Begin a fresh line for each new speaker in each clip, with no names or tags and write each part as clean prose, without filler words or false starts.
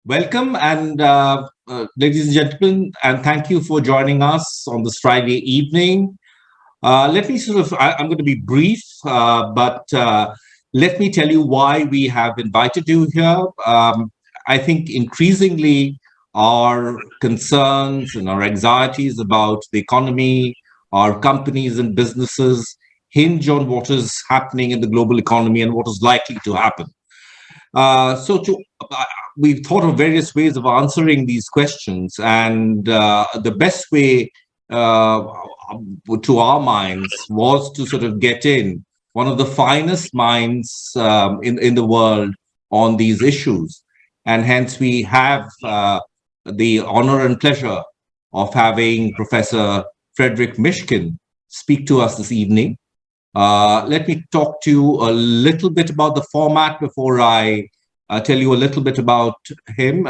Welcome and ladies and gentlemen, and thank you for joining us on this Friday evening. Let me I'm going to be brief, but let me tell you why we have invited you here. I think increasingly our concerns and our anxieties about the economy, our companies and businesses hinge on what is happening in the global economy and what is likely to happen. So to We've thought of various ways of answering these questions, and the best way to our minds was to sort of get in one of the finest minds in the world on these issues, and hence we have the honor and pleasure of having Professor Frederick Mishkin speak to us this evening. Let me talk to you a little bit about the format before I tell you a little bit about him.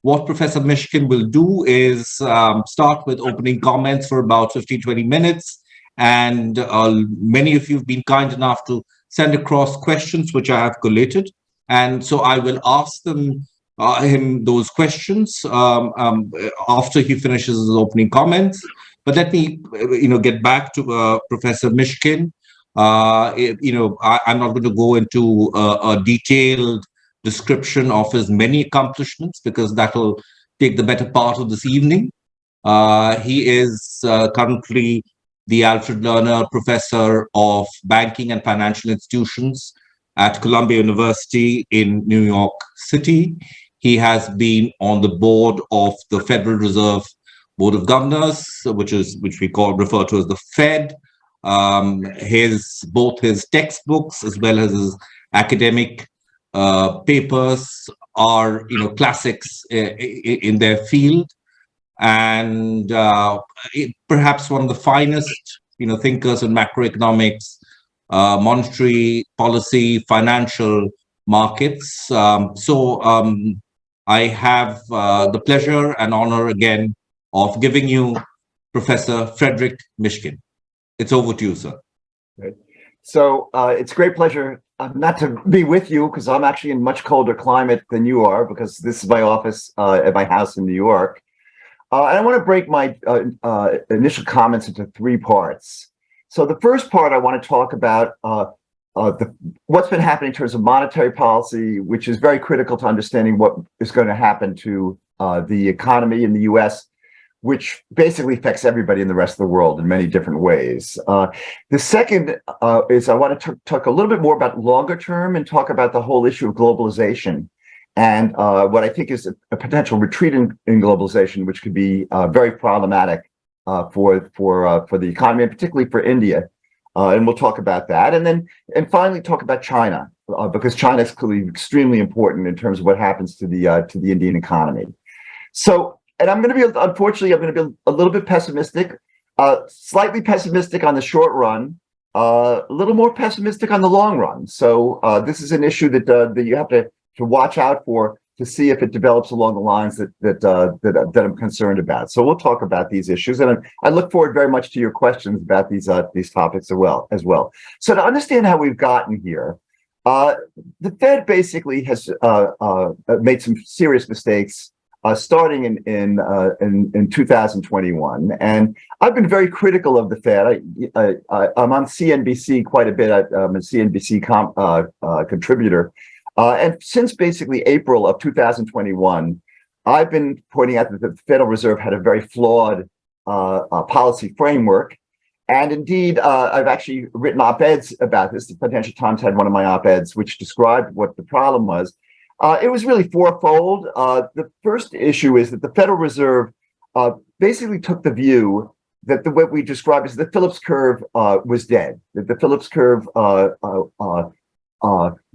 What Professor Mishkin will do is start with opening comments for about 15-20 minutes. And many of you have been kind enough to send across questions which I have collated. And so I will ask him those questions after he finishes his opening comments. But let me, get back to Professor Mishkin. I'm not going to go into a detailed description of his many accomplishments because that will take the better part of this evening. He is currently the Alfred Lerner Professor of Banking and Financial Institutions at Columbia University in New York City. He has been on the board of the Federal Reserve Board of Governors, which we refer to as the Fed. Both his textbooks as well as his academic papers are classics in their field, and perhaps one of the finest thinkers in macroeconomics, monetary policy, financial markets. I have the pleasure and honor again of giving you Professor Frederick Mishkin. It's over to you, sir.
Great. So it's a great pleasure not to be with you because I'm actually in much colder climate than you are, because this is my office at my house in New York. And I want to break my initial comments into three parts. So the first part, I want to talk about what's been happening in terms of monetary policy, which is very critical to understanding what is going to happen to the economy in the US, which basically affects everybody in the rest of the world in many different ways. The second is I want to talk a little bit more about longer term and talk about the whole issue of globalization and what I think is a potential retreat in globalization, which could be very problematic for the economy and particularly for India. And we'll talk about that. And finally talk about China, because China is clearly extremely important in terms of what happens to the Indian economy. So, and unfortunately, I'm going to be a little bit pessimistic, slightly pessimistic on the short run, a little more pessimistic on the long run. So this is an issue that you have to watch out for to see if it develops along the lines that I'm concerned about. So we'll talk about these issues, and I look forward very much to your questions about these topics as well. So to understand how we've gotten here, the Fed basically has made some serious mistakes. Starting in 2021, and I've been very critical of the Fed. I'm on CNBC quite a bit. I'm a CNBC contributor, and since basically April of 2021, I've been pointing out that the Federal Reserve had a very flawed policy framework. And indeed, I've actually written op-eds about this. The Financial Times had one of my op-eds which described what the problem was. It was really fourfold. The first issue is that the Federal Reserve basically took the view that what we described as the Phillips curve was dead. That the Phillips curve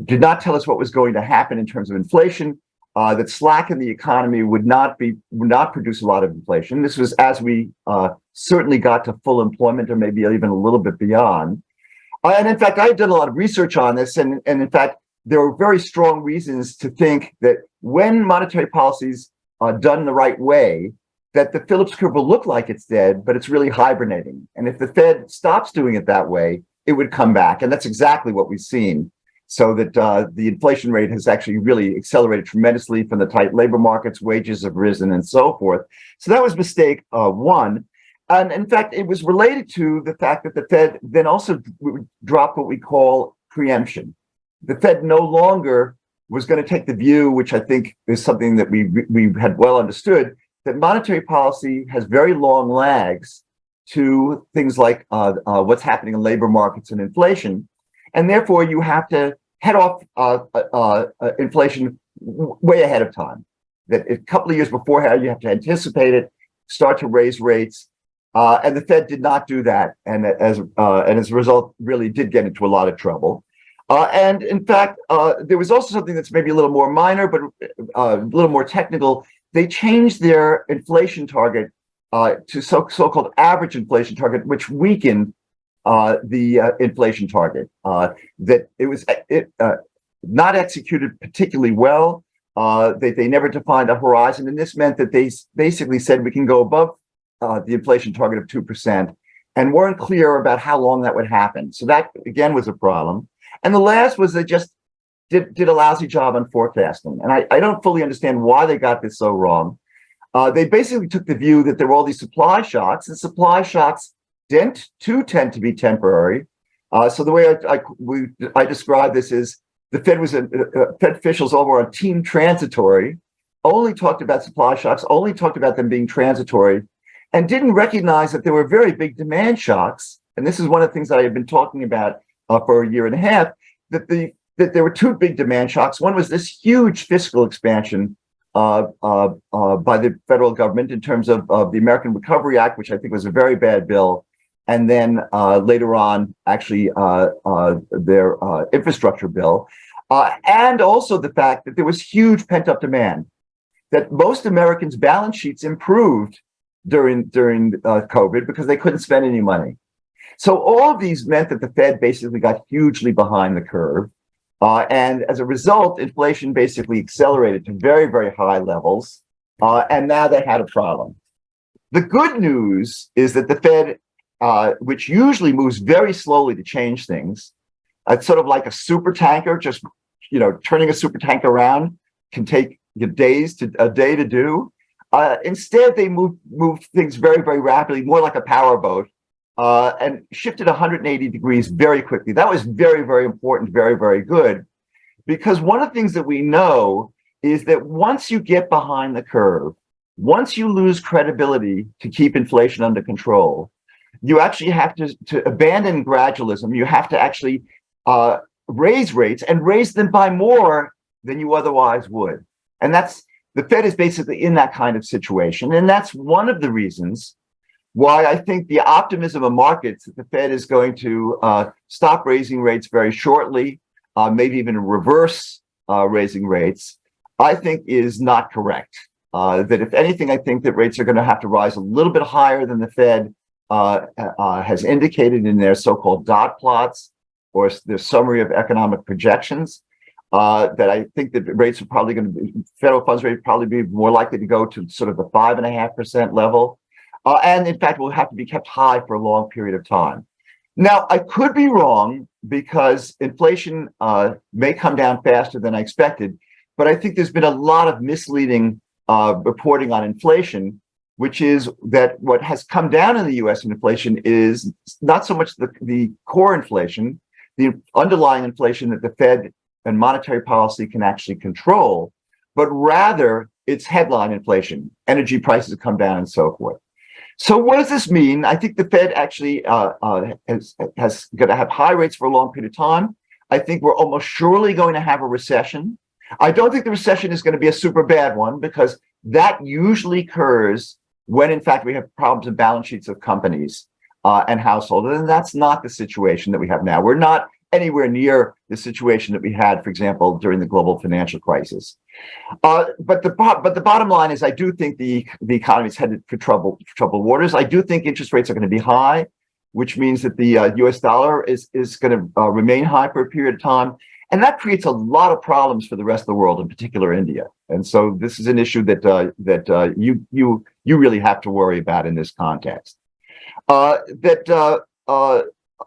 did not tell us what was going to happen in terms of inflation. That slack in the economy would not produce a lot of inflation. This was as we certainly got to full employment, or maybe even a little bit beyond. And in fact, I've done a lot of research on this, and in fact, there are very strong reasons to think that when monetary policies are done the right way, that the Phillips curve will look like it's dead, but it's really hibernating. And if the Fed stops doing it that way, it would come back. And that's exactly what we've seen. so that the inflation rate has actually really accelerated tremendously from the tight labor markets, wages have risen, and so forth. So that was mistake one. And in fact, it was related to the fact that the Fed then also dropped what we call preemption. The Fed no longer was going to take the view, which I think is something that we had well understood, that monetary policy has very long lags to things like what's happening in labor markets and inflation. And therefore, you have to head off inflation way ahead of time. That a couple of years beforehand, you have to anticipate it, start to raise rates. And the Fed did not do that. And as a result, really did get into a lot of trouble. And in fact, there was also something that's maybe a little more minor, but a little more technical. They changed their inflation target to so-called average inflation target, which weakened the inflation target. That it was not executed particularly well. They never defined a horizon, and this meant that they basically said we can go above the inflation target of 2%, and weren't clear about how long that would happen. So that again was a problem. And the last was they just did a lousy job on forecasting. And I don't fully understand why they got this so wrong. They basically took the view that there were all these supply shocks, and supply shocks tend to be temporary. So the way I describe this is the Fed Fed officials all were on team transitory, only talked about supply shocks, only talked about them being transitory, and didn't recognize that there were very big demand shocks. And this is one of the things that I have been talking about for a year and a half, that there were two big demand shocks. One was this huge fiscal expansion by the federal government in terms of the American Recovery Act, which I think was a very bad bill. And then later on, actually, their infrastructure bill. And also the fact that there was huge pent-up demand, that most Americans' balance sheets improved during COVID because they couldn't spend any money. So all of these meant that the Fed basically got hugely behind the curve. And as a result, inflation basically accelerated to very, very high levels. And now they had a problem. The good news is that the Fed, which usually moves very slowly to change things, it's sort of like a super tanker, just turning a super tanker around can take a day to do. Instead, they moved things very, very rapidly, more like a powerboat, and shifted 180 degrees very quickly. That was very, very important, very, very good, because one of the things that we know is that once you get behind the curve, once you lose credibility to keep inflation under control, you actually have to abandon gradualism. You have to actually raise rates and raise them by more than you otherwise would. And the Fed is basically in that kind of situation. And that's one of the reasons why I think the optimism of markets that the Fed is going to stop raising rates very shortly, maybe even reverse raising rates, I think is not correct. That if anything, I think that rates are going to have to rise a little bit higher than the Fed has indicated in their so-called dot plots or their summary of economic projections. That I think that rates are probably going to be, federal funds rate probably be more likely to go to sort of the 5.5% level. And in fact, will have to be kept high for a long period of time. Now, I could be wrong because inflation may come down faster than I expected, but I think there's been a lot of misleading reporting on inflation, which is that what has come down in the US in inflation is not so much the core inflation, the underlying inflation that the Fed and monetary policy can actually control, but rather it's headline inflation. Energy prices come down and so forth. So what does this mean? I think the Fed actually has going to have high rates for a long period of time. I think we're almost surely going to have a recession. I don't think the recession is going to be a super bad one because that usually occurs when, in fact, we have problems in balance sheets of companies and households. And that's not the situation that we have now. We're not anywhere near the situation that we had, for example, during the global financial crisis. But the bottom line is, I do think the economy is headed for troubled waters. I do think interest rates are going to be high, which means that the U.S. dollar is going to remain high for a period of time, and that creates a lot of problems for the rest of the world, in particular India. And so this is an issue that you really have to worry about in this context.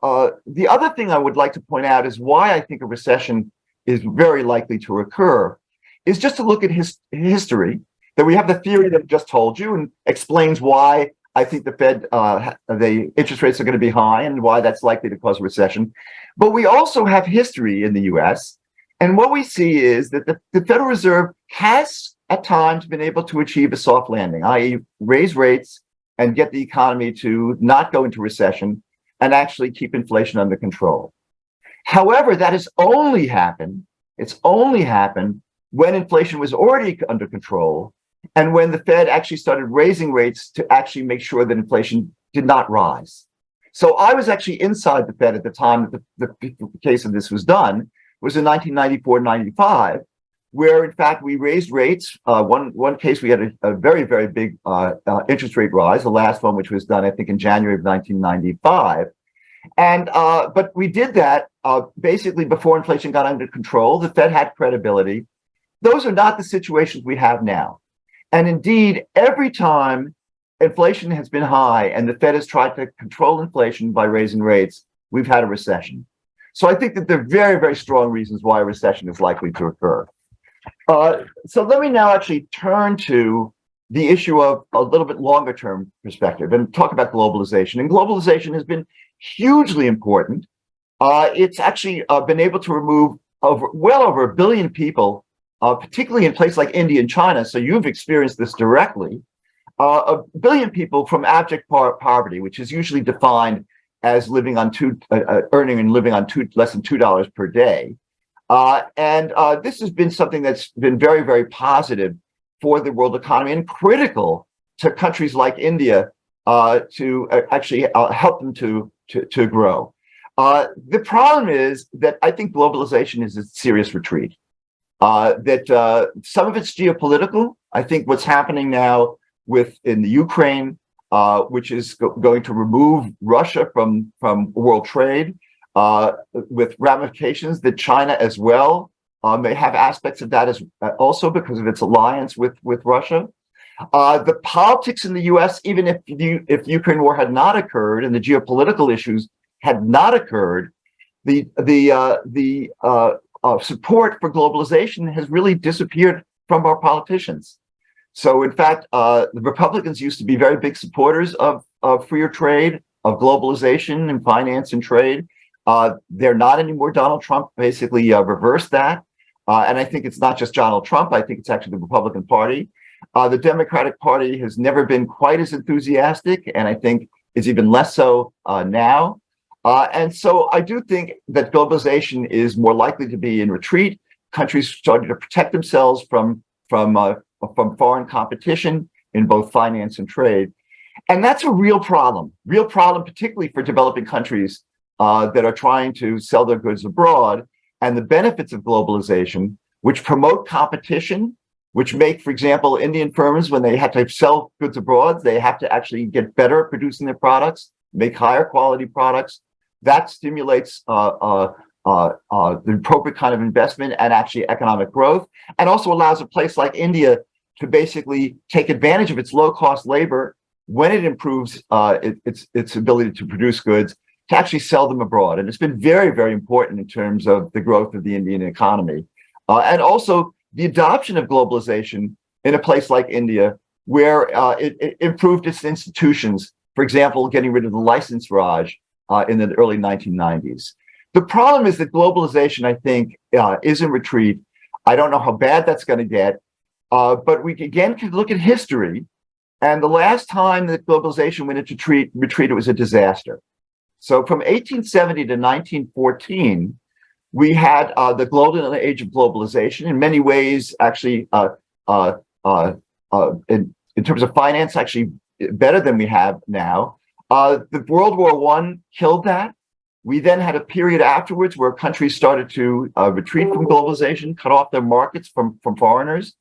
the other thing I would like to point out is why I think a recession is very likely to occur is just to look at history, that we have the theory that I just told you and explains why I think the Fed, the interest rates are going to be high and why that's likely to cause a recession. But we also have history in the US. And what we see is that the Federal Reserve has at times been able to achieve a soft landing, i.e. raise rates and get the economy to not go into recession and actually keep inflation under control. However, that has only happened, it's only happened when inflation was already under control and when the Fed actually started raising rates to actually make sure that inflation did not rise. So I was actually inside the Fed at the time that the case of this was done, was in 1994-95, where in fact we raised rates. One case we had a very, very big interest rate rise, the last one which was done I think in January of 1995. And but we did that basically before inflation got under control. The Fed had credibility. Those are not the situations we have now. And indeed, every time inflation has been high and the Fed has tried to control inflation by raising rates, we've had a recession. So I think that there are very, very strong reasons why a recession is likely to occur. So let me now actually turn to the issue of a little bit longer term perspective and talk about globalization. And globalization has been hugely important. It's actually been able to remove well over 1 billion people, particularly in places like India and China. So you've experienced this directly. 1 billion people from abject poverty, which is usually defined as living on earning and living on less than $2 per day. And this has been something that's been very, very positive for the world economy and critical to countries like India to actually help them to grow. The problem is that I think globalization is a serious retreat. That some of it's geopolitical. I think what's happening now in the Ukraine, which is going to remove Russia from world trade, with ramifications that China as well may have aspects of that as also because of its alliance with Russia. The politics in the U.S., even if the Ukraine war had not occurred and the geopolitical issues had not occurred, the support for globalization has really disappeared from our politicians. So in fact, the Republicans used to be very big supporters of freer trade, of globalization and finance and trade. They're not anymore. Donald Trump basically reversed that. And I think it's not just Donald Trump. I think it's actually the Republican Party. The Democratic Party has never been quite as enthusiastic, and I think is even less so now. And so I do think that globalization is more likely to be in retreat. Countries starting to protect themselves from foreign competition in both finance and trade. And that's a real problem, particularly for developing countries that are trying to sell their goods abroad. And the benefits of globalization, which promote competition, which make, for example, Indian firms, when they have to sell goods abroad, they have to actually get better at producing their products, make higher quality products. That stimulates the appropriate kind of investment and actually economic growth, and also allows a place like India to basically take advantage of its low-cost labor when it improves its ability to produce goods, to actually sell them abroad. And it's been very, very important in terms of the growth of the Indian economy. And also the adoption of globalization in a place like India, where it improved its institutions, for example, getting rid of the license Raj in the early 1990s. The problem is that globalization, I think, is in retreat. I don't know how bad that's going to get, but we again could look at history. And the last time that globalization went into retreat, it was a disaster. So from 1870 to 1914, we had the golden age of globalization. In many ways, actually, in terms of finance, actually better than we have now. The World War I killed that. We then had a period afterwards where countries started to retreat from globalization, cut off their markets from foreigners.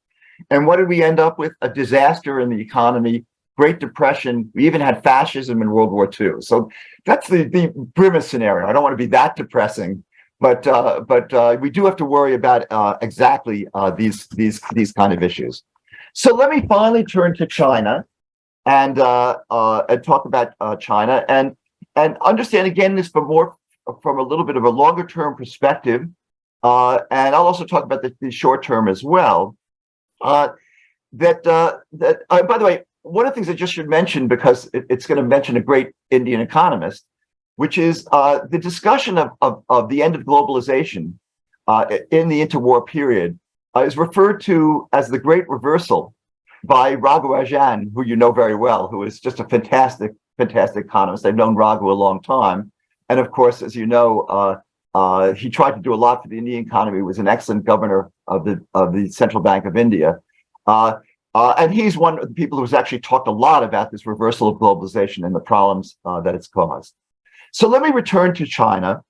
And what did we end up with? A disaster in the economy, Great Depression. We even had fascism in World War II. So that's the grimmest scenario. I don't want to be that depressing, but we do have to worry about exactly these kind of issues. So let me finally turn to China and talk about China. And and understand again this from a little bit of a longer term perspective. And I'll also talk about the short term as well. By the way, one of the things I just should mention, because it's going to mention a great Indian economist, which is the discussion of the end of globalization in the interwar period is referred to as the Great Reversal by Raghu Rajan, who you know very well, who is just a fantastic economist. I've known Raghu a long time. And of course, as you know, he tried to do a lot for the Indian economy. He was an excellent governor of the Central Bank of India. And he's one of the people who's actually talked a lot about this reversal of globalization and the problems that it's caused. So let me return to China.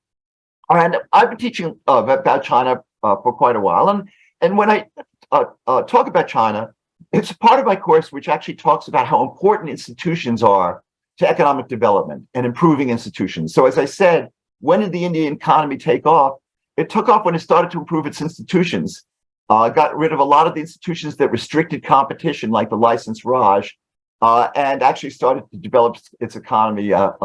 And I've been teaching about China for quite a while. And when I talk about China, it's a part of my course which actually talks about how important institutions are to economic development and improving institutions. So as I said, when did the Indian economy take off? It took off when it started to improve its institutions. Got rid of a lot of the institutions that restricted competition, like the license Raj, and actually started to develop its economy and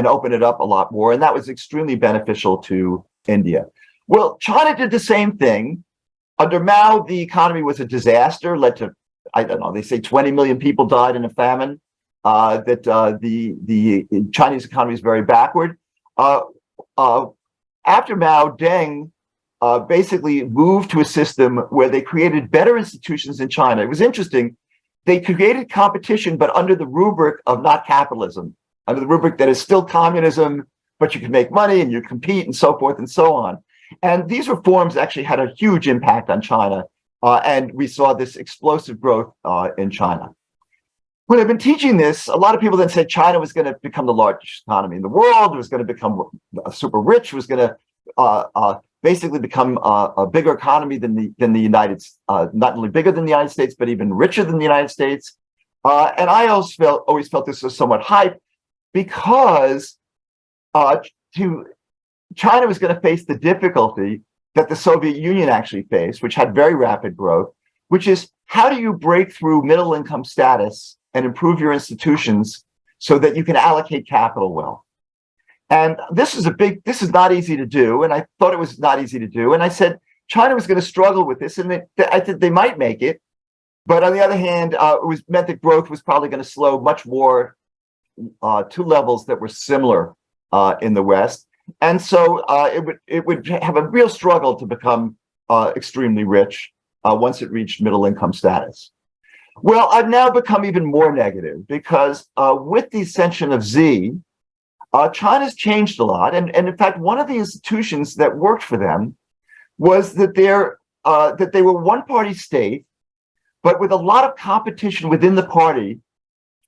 open it up a lot more. And that was extremely beneficial to India. Well, China did the same thing. Under Mao, the economy was a disaster, led to, I don't know, they say 20 million people died in a famine, the Chinese economy is very backward. After Mao, Deng basically moved to a system where they created better institutions in China. It was interesting. They created competition, but under the rubric of not capitalism, under the rubric that is still communism, but you can make money and you compete and so forth and so on. And these reforms actually had a huge impact on China. And we saw this explosive growth in China. When I've been teaching this, a lot of people then said China was going to become the largest economy in the world, was going to become super rich, was going to basically become a bigger economy than the United States, not only bigger than the United States, but even richer than the United States. And I always felt this was somewhat hype because China was going to face the difficulty that the Soviet Union actually faced, which had very rapid growth, which is how do you break through middle income status and improve your institutions so that you can allocate capital well? And this is not easy to do. And I thought it was not easy to do. And I said, China was going to struggle with this. And I think they might make it. But on the other hand, it meant that growth was probably going to slow much more to levels that were similar in the West. And so it would have a real struggle to become extremely rich once it reached middle income status. Well, I've now become even more negative because with the ascension of Xi, China's changed a lot. And in fact, one of the institutions that worked for them was that they were one-party state, but with a lot of competition within the party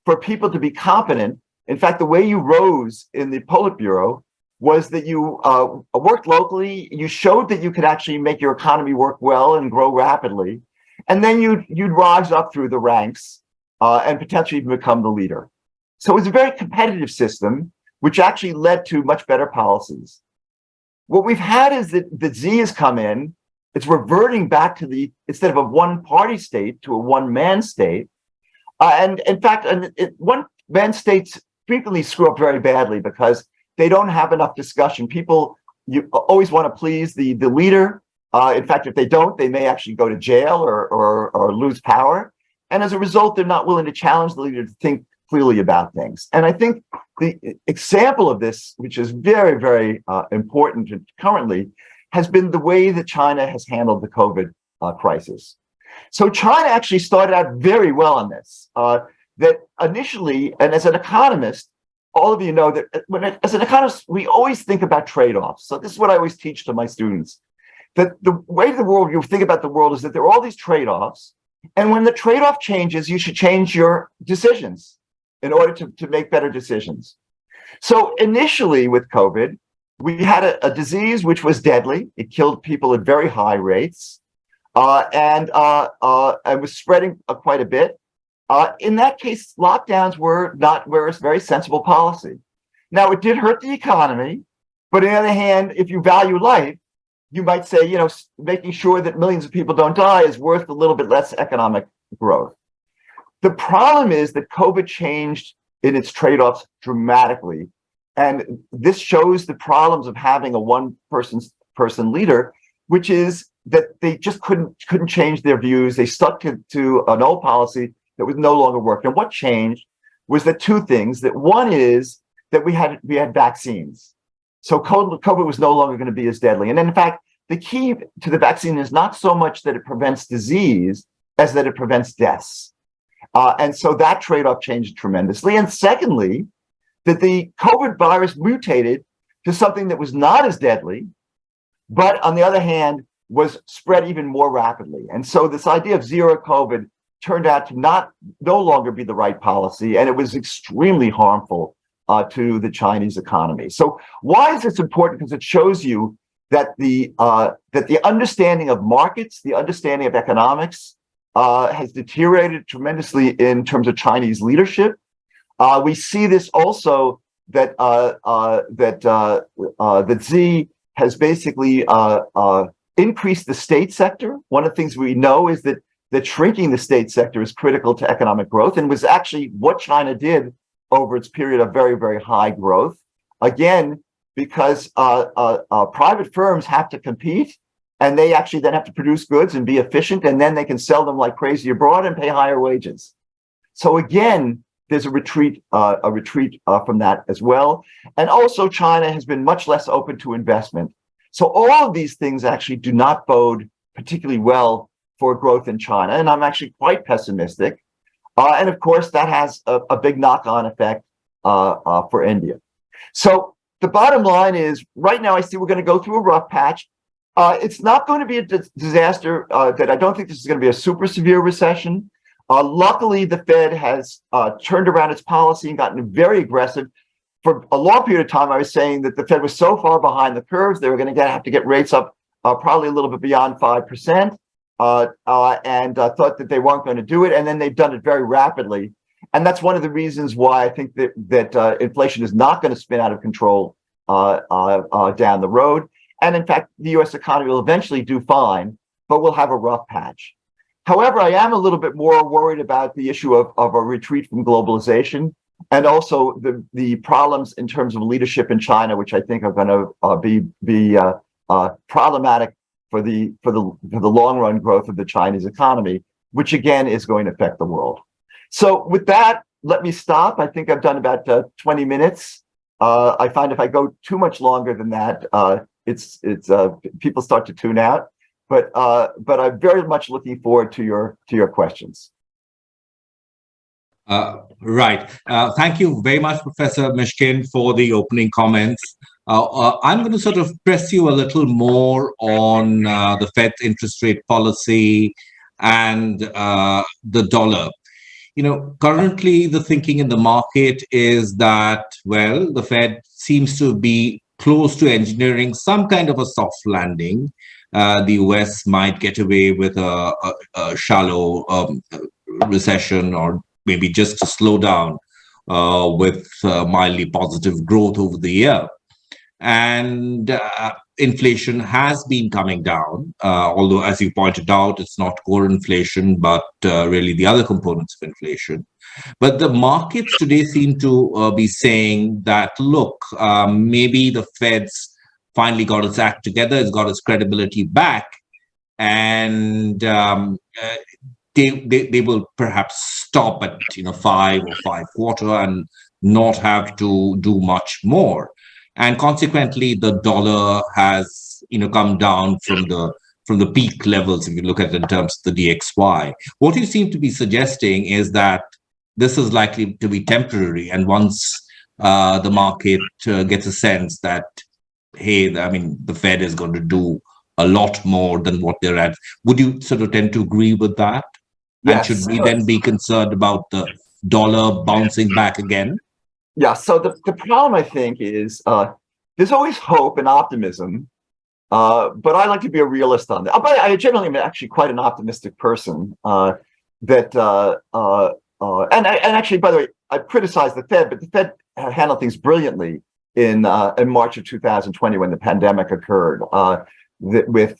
for people to be competent. In fact, the way you rose in the Politburo was that you worked locally, you showed that you could actually make your economy work well and grow rapidly, and then you'd rise up through the ranks and potentially even become the leader. So it was a very competitive system, which actually led to much better policies. What we've had is that Xi has come in, it's reverting back to instead of a one-party state to a one-man state. And in fact, one-man states frequently screw up very badly because they don't have enough discussion. You always want to please the leader. In fact, if they don't, they may actually go to jail or lose power. And as a result, they're not willing to challenge the leader to think clearly about things. And I think the example of this, which is very, very important currently, has been the way that China has handled the COVID crisis. So China actually started out very well on this. That initially, and as an economist, all of you know that as an economist, we always think about trade-offs. So this is what I always teach to my students, that the way you think about the world is that there are all these trade-offs. And when the trade-off changes, you should change your decisions in order to make better decisions. So initially with COVID, we had a disease which was deadly. It killed people at very high rates and was spreading quite a bit. In that case, lockdowns were a very sensible policy. Now, it did hurt the economy, but on the other hand, if you value life, you might say, making sure that millions of people don't die is worth a little bit less economic growth. The problem is that COVID changed in its trade-offs dramatically. And this shows the problems of having a person leader, which is that they just couldn't change their views. They stuck to an old policy that was no longer working. And what changed was that two things. That one is that we had vaccines. So COVID was no longer going to be as deadly. And in fact, the key to the vaccine is not so much that it prevents disease as that it prevents deaths. And so that trade-off changed tremendously. And secondly, that the COVID virus mutated to something that was not as deadly, but on the other hand, was spread even more rapidly. And so this idea of zero COVID turned out to no longer be the right policy, and it was extremely harmful to the Chinese economy. So why is this important? Because it shows you that the understanding of markets, the understanding of economics, has deteriorated tremendously in terms of Chinese leadership. We see this also that Xi has basically increased the state sector. One of the things we know is that shrinking the state sector is critical to economic growth, and was actually what China did over its period of very, very high growth. Again, because private firms have to compete, and they actually then have to produce goods and be efficient, and then they can sell them like crazy abroad and pay higher wages. So again, there's a retreat from that as well. And also China has been much less open to investment. So all of these things actually do not bode particularly well for growth in China. And I'm actually quite pessimistic. And of course, that has a big knock-on effect for India. So the bottom line is, right now, I see we're going to go through a rough patch. It's not going to be a disaster. That I don't think this is going to be a super severe recession. Luckily, the Fed has turned around its policy and gotten very aggressive. For a long period of time, I was saying that the Fed was so far behind the curves, they were going to have to get rates up probably a little bit beyond 5%, and thought that they weren't going to do it. And then they've done it very rapidly. And that's one of the reasons why I think that inflation is not going to spin out of control down the road. And in fact, the U.S. economy will eventually do fine, but we'll have a rough patch. However, I am a little bit more worried about the issue of a retreat from globalization, and also the problems in terms of leadership in China, which I think are going to be problematic for the long run growth of the Chinese economy, which again is going to affect the world. So with that, let me stop. I think I've done about 20 minutes. I find if I go too much longer than that, it's people start to tune out. But I'm very much looking forward to your questions.
Right. Thank you very much, Professor Mishkin, for the opening comments. I'm going to sort of press you a little more on the Fed's interest rate policy and the dollar. You know, currently the thinking in the market is that, well, the Fed seems to be close to engineering some kind of a soft landing. The US might get away with a shallow recession, or maybe just a slowdown with mildly positive growth over the year. And inflation has been coming down, although, as you pointed out, it's not core inflation, but really the other components of inflation. But the markets today seem to be saying that, look, maybe the Fed's finally got its act together, it's got its credibility back, and they will perhaps stop at 5 or 5.25 and not have to do much more. And consequently, the dollar has come down from the peak levels, if you look at it in terms of the DXY. What you seem to be suggesting is that this is likely to be temporary, and once the market gets a sense that, hey, I mean, the Fed is going to do a lot more than what they're at. Would you sort of tend to agree with that?
Yes.
And should we then be concerned about the dollar bouncing back again?
Yeah. So the problem, I think, is there's always hope and optimism, but I like to be a realist on that. But I generally am actually quite an optimistic person. And actually, by the way, I've criticized the Fed, but the Fed handled things brilliantly in March of 2020 when the pandemic occurred, with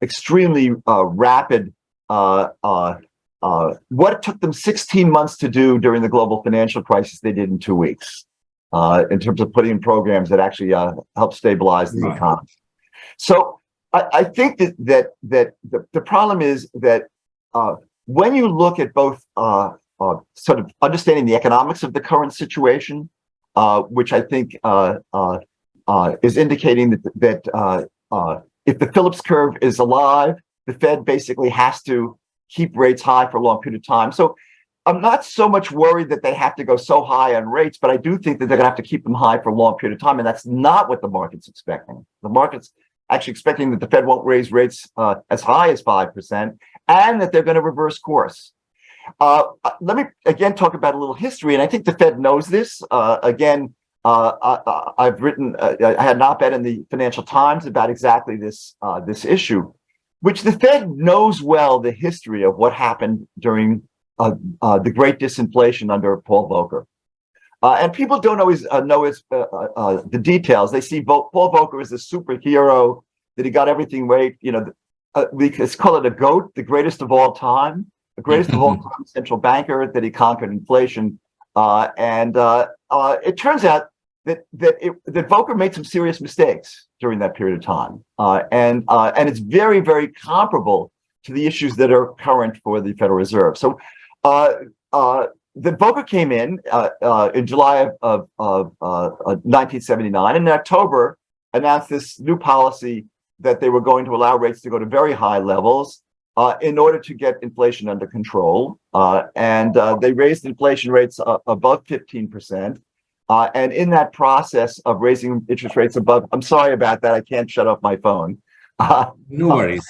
extremely rapid what it took them 16 months to do during the global financial crisis, they did in 2 weeks, in terms of putting in programs that actually help stabilize the economy. So I think that the problem is that when you look at both sort of understanding the economics of the current situation, which I think is indicating that if the Phillips curve is alive, the Fed basically has to keep rates high for a long period of time. So I'm not so much worried that they have to go so high on rates, but I do think that they're going to have to keep them high for a long period of time. And that's not what the market's expecting. The market's actually expecting that the Fed won't raise rates as high as 5% and that they're going to reverse course. Let me again talk about a little history. And I think the Fed knows this. I've written, I had an op-ed in the Financial Times about exactly this issue, which the Fed knows well the history of what happened during the Great Disinflation under Paul Volcker. And people don't always know the details. They see Paul Volcker as a superhero, that he got everything right. You know, let's call it a GOAT, the greatest of all time, the greatest of all time central banker, that he conquered inflation. And it turns out that Volcker made some serious mistakes during that period of time, and it's very, very comparable to the issues that are current for the Federal Reserve. So the Volcker came in July of 1979, and in October announced this new policy that they were going to allow rates to go to very high levels in order to get inflation under control. And they raised inflation rates above 15%. And in that process of raising interest rates above, I'm sorry about that, I can't shut off my phone.
No worries.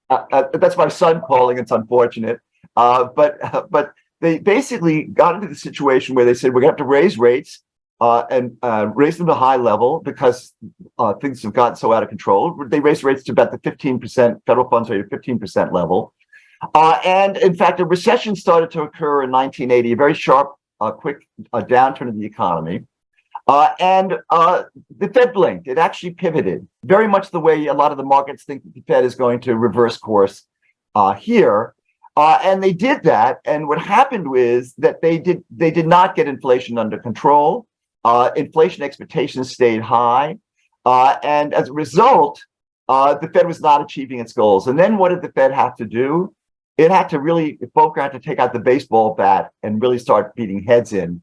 That's my son calling, it's unfortunate. But they basically got into the situation where they said, we're going to have to raise rates and raise them to a high level because things have gotten so out of control. They raised rates to about the 15%, federal funds rate at 15% level. And in fact, a recession started to occur in 1980, a very sharp, quick downturn in the economy. And the Fed blinked. It actually pivoted, very much the way a lot of the markets think that the Fed is going to reverse course here. And they did that. And what happened was that they did not get inflation under control. Inflation expectations stayed high. And as a result, the Fed was not achieving its goals. And then what did the Fed have to do? It had to really, Volcker had to take out the baseball bat and really start beating heads in.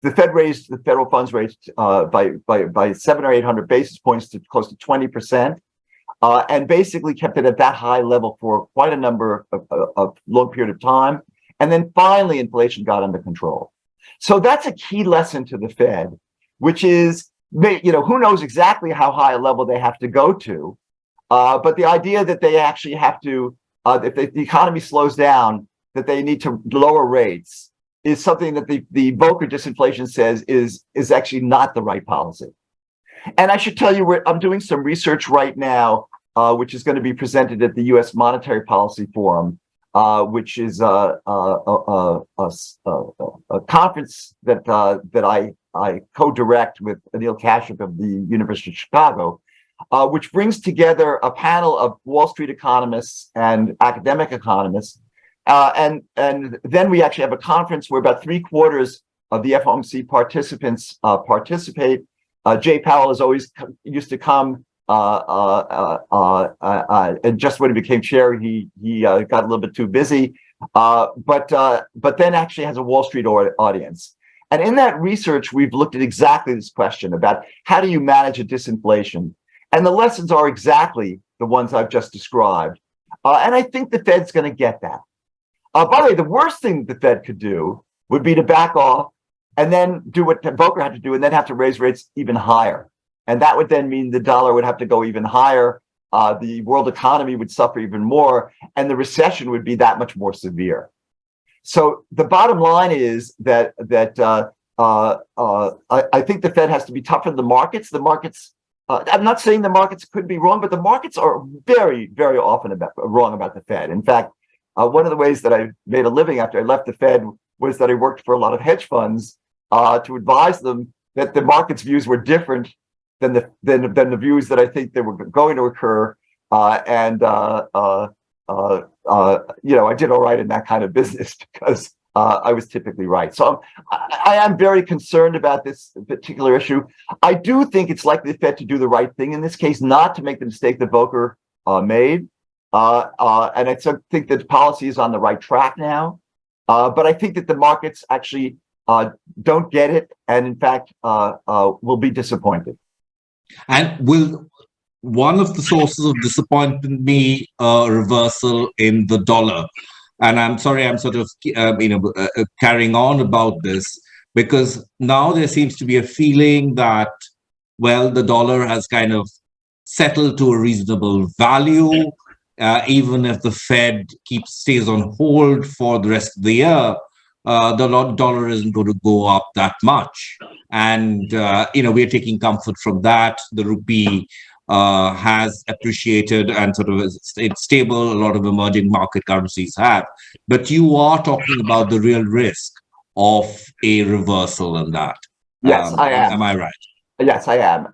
The Fed raised the federal funds rate by 700 or 800 basis points to close to 20%, and basically kept it at that high level for quite a number of long period of time. And then finally, inflation got under control. So that's a key lesson to the Fed, which is, who knows exactly how high a level they have to go to, but the idea that they actually have to, if the economy slows down, that they need to lower rates is something that the Volcker disinflation says is actually not the right policy. And I should tell you, I'm doing some research right now, which is going to be presented at the U.S. Monetary Policy Forum, which is a conference that I co-direct with Anil Kashyap of the University of Chicago, which brings together a panel of Wall Street economists and academic economists. And then we actually have a conference where about 3/4 of the FOMC participants participate. Jay Powell has always used to come, and just when he became chair, he got a little bit too busy. But then actually has a Wall Street audience. And in that research, we've looked at exactly this question about how do you manage a disinflation? And the lessons are exactly the ones I've just described. And I think the Fed's going to get that. By the way, the worst thing the Fed could do would be to back off and then do what Volcker had to do and then have to raise rates even higher. And that would then mean the dollar would have to go even higher. The world economy would suffer even more, and the recession would be that much more severe. So the bottom line is that I think the Fed has to be tougher than the markets. The markets, I'm not saying the markets could be wrong, but the markets are very, very often wrong about the Fed. In fact, one of the ways that I made a living after I left the Fed was that I worked for a lot of hedge funds to advise them that the market's views were different than the views that I think they were going to occur, and I did all right in that kind of business because I was typically right. So I am very concerned about this particular issue. I do think it's likely the Fed to do the right thing in this case, not to make the mistake that Volcker made. And I think that policy is on the right track now. But I think that the markets actually don't get it, and in fact will be disappointed.
And will one of the sources of disappointment be a reversal in the dollar? And I'm sorry, I'm sort of carrying on about this, because now there seems to be a feeling that, well, the dollar has kind of settled to a reasonable value. Even if the Fed stays on hold for the rest of the year, the dollar isn't going to go up that much. And, we're taking comfort from that. The rupee has appreciated and sort of it's stable. A lot of emerging market currencies have. But you are talking about the real risk of a reversal in that.
Yes, I am.
Am I right?
Yes, I am.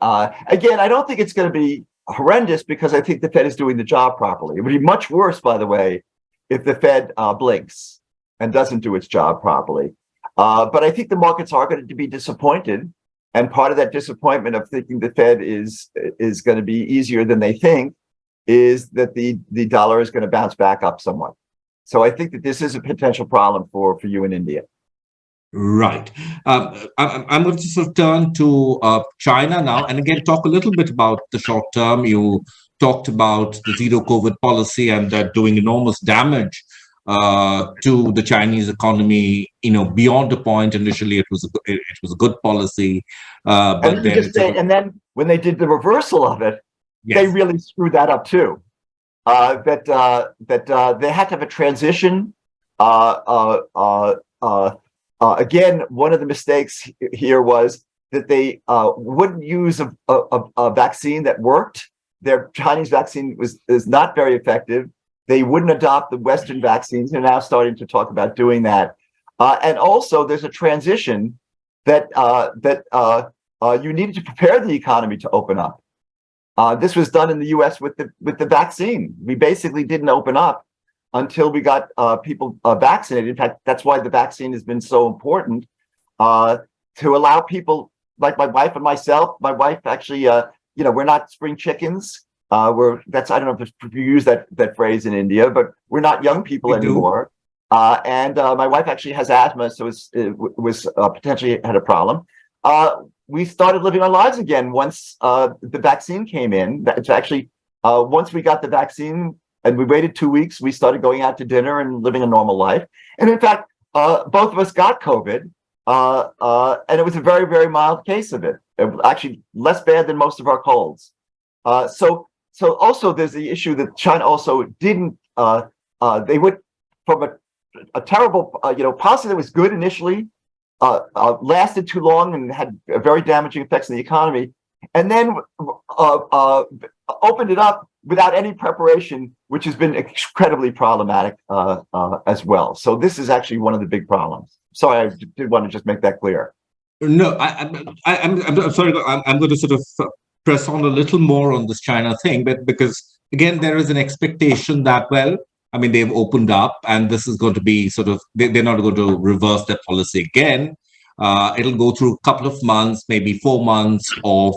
Again, I don't think it's going to be horrendous because I think the Fed is doing the job properly. It would be much worse, by the way, if the Fed blinks and doesn't do its job properly. But I think the markets are going to be disappointed. And part of that disappointment of thinking the Fed is going to be easier than they think is that the dollar is going to bounce back up somewhat. So I think that this is a potential problem for you in India.
Right. I'm going to sort of turn to China now, and again talk a little bit about the short term. You talked about the zero COVID policy and that doing enormous damage to the Chinese economy. Beyond a point. Initially, it was a good policy, but
then when they did the reversal of it,
yes,
they really screwed that up too. That they had to have a transition. Again, one of the mistakes here was that they wouldn't use a vaccine that worked. Their Chinese vaccine is not very effective. They wouldn't adopt the Western vaccines. They're now starting to talk about doing that. And also, there's a transition that you needed to prepare the economy to open up. This was done in the U.S. with the vaccine. We basically didn't open up until we got people vaccinated. In fact, that's why the vaccine has been so important to allow people like my wife and myself. My wife actually, we're not spring chickens. I don't know if you use that phrase in India, but we're not young people anymore. And my wife actually has asthma, so it was potentially had a problem. We started living our lives again once the vaccine came in. It's actually once we got the vaccine. And we waited 2 weeks. We started going out to dinner and living a normal life. And in fact, both of us got COVID. And it was a very, very mild case of it. It was actually less bad than most of our colds. So also there's the issue that China also didn't, they went from a terrible, policy that was good initially, lasted too long and had very damaging effects on the economy. And then opened it up without any preparation, which has been incredibly problematic as well. So this is actually one of the big problems. Sorry, I did want to just make that clear.
No, I'm sorry. I'm going to sort of press on a little more on this China thing, but because again, there is an expectation that, well, I mean, they've opened up, and this is going to be sort of they're not going to reverse their policy again. It'll go through a couple of months, maybe 4 months of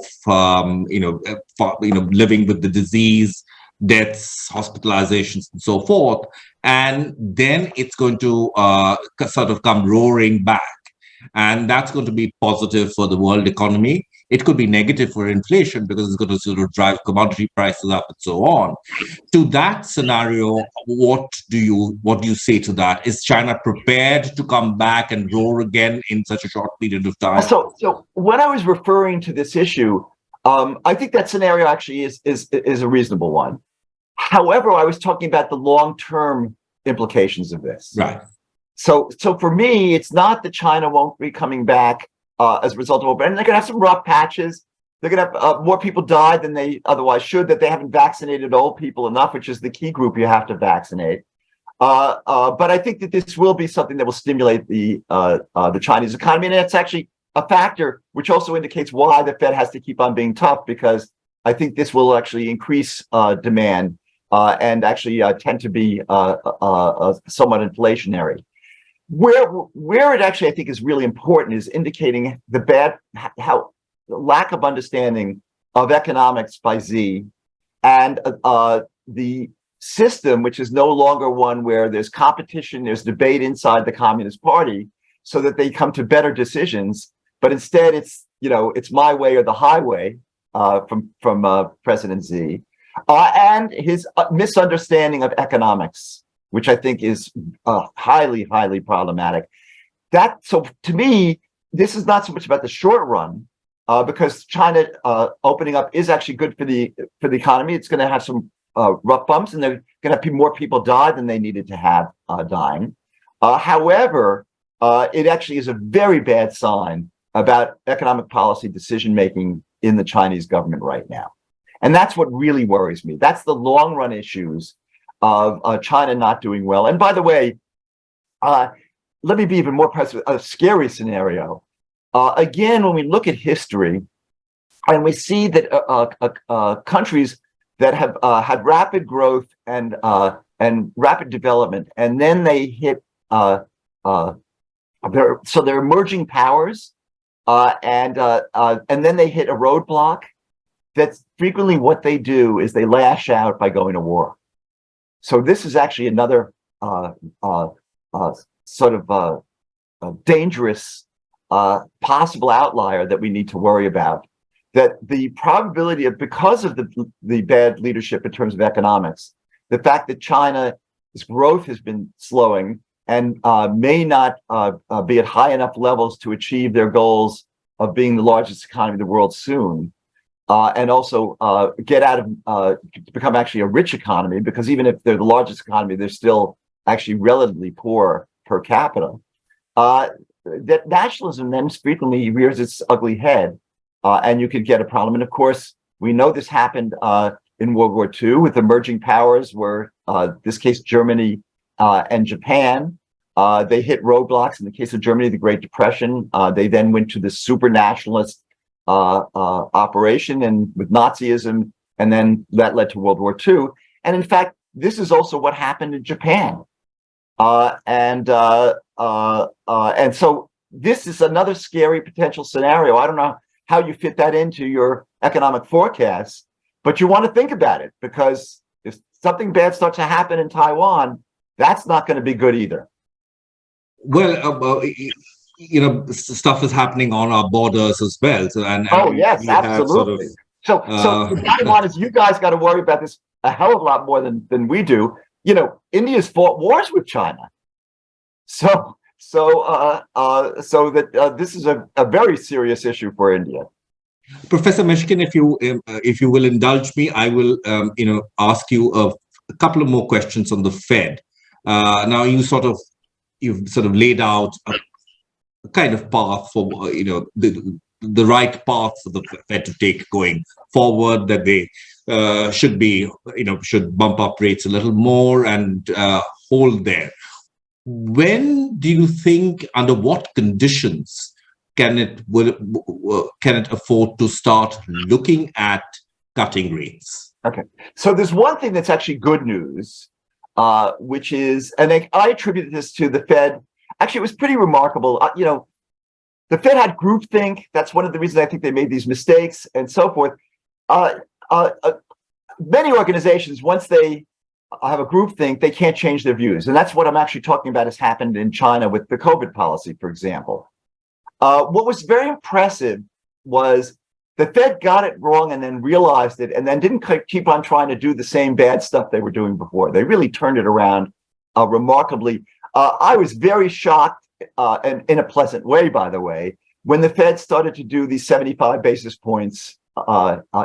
living with the disease, deaths, hospitalizations, and so forth, and then it's going to sort of come roaring back, and that's going to be positive for the world economy. It could be negative for inflation because it's going to sort of drive commodity prices up and so on. To that scenario, what do you say to that? Is China prepared to come back and roar again in such a short period of time?
So when I was referring to this issue, I think that scenario actually is a reasonable one. However, I was talking about the long-term implications of this.
Right.
So for me, it's not that China won't be coming back as a result of opening. They're going to have some rough patches. They're going to have more people die than they otherwise should, that they haven't vaccinated old people enough, which is the key group you have to vaccinate. But I think that this will be something that will stimulate the Chinese economy. And it's actually a factor which also indicates why the Fed has to keep on being tough, because I think this will actually increase demand and actually tend to be somewhat inflationary. Where it actually I think is really important is indicating how lack of understanding of economics by Xi, and the system, which is no longer one where there's competition, there's debate inside the Communist Party, so that they come to better decisions. But instead, it's my way or the highway from President Xi, and his misunderstanding of economics, which I think is highly, highly problematic. So to me, this is not so much about the short run, because China opening up is actually good for the economy. It's going to have some rough bumps, and they're going to have more people die than they needed to have dying. However, it actually is a very bad sign about economic policy decision making in the Chinese government right now, and that's what really worries me. That's the long run issues of China not doing well. And by the way, let me be even more precise. A scary scenario. Again, when we look at history, and we see that countries that have had rapid growth and rapid development, and then they hit they're emerging powers, and then they hit a roadblock. That's frequently what they do is they lash out by going to war. So this is actually another sort of dangerous possible outlier that we need to worry about. That the probability of, because of the bad leadership in terms of economics, the fact that China's growth has been slowing and may not be at high enough levels to achieve their goals of being the largest economy in the world soon, and also get out of to become actually a rich economy, because even if they're the largest economy, they're still actually relatively poor per capita. That nationalism then frequently rears its ugly head, and you could get a problem. And of course, we know this happened in World War II with emerging powers, where this case Germany and Japan, they hit roadblocks. In the case of Germany, the Great Depression, they then went to the super nationalist operation and with Nazism, and then that led to World War II. And in fact, this is also what happened in Japan. And so this is another scary potential scenario. I don't know how you fit that into your economic forecasts, but you want to think about it, because if something bad starts to happen in Taiwan, that's not going to be good either.
Well, stuff is happening on our borders as well. So, and
oh yes,
we
absolutely. So the bottom line is, you guys got to worry about this a hell of a lot more than we do. India's fought wars with China, so that this is a very serious issue for India.
Professor Mishkin, if you will indulge me, I will ask you a couple of more questions on the Fed. Now you've sort of laid out a kind of path for the right path for the Fed to take going forward, that they should bump up rates a little more and hold there. When do you think, under what conditions can it afford to start looking at cutting rates?
Okay, so there's one thing that's actually good news, which is, and I attribute this to the Fed. Actually, it was pretty remarkable. The Fed had groupthink. That's one of the reasons I think they made these mistakes and so forth. Many organizations, once they have a groupthink, they can't change their views. And that's what I'm actually talking about has happened in China with the COVID policy, for example. What was very impressive was the Fed got it wrong and then realized it, and then didn't keep on trying to do the same bad stuff they were doing before. They really turned it around remarkably. I was very shocked, and in a pleasant way, by the way, when the Fed started to do these 75 basis points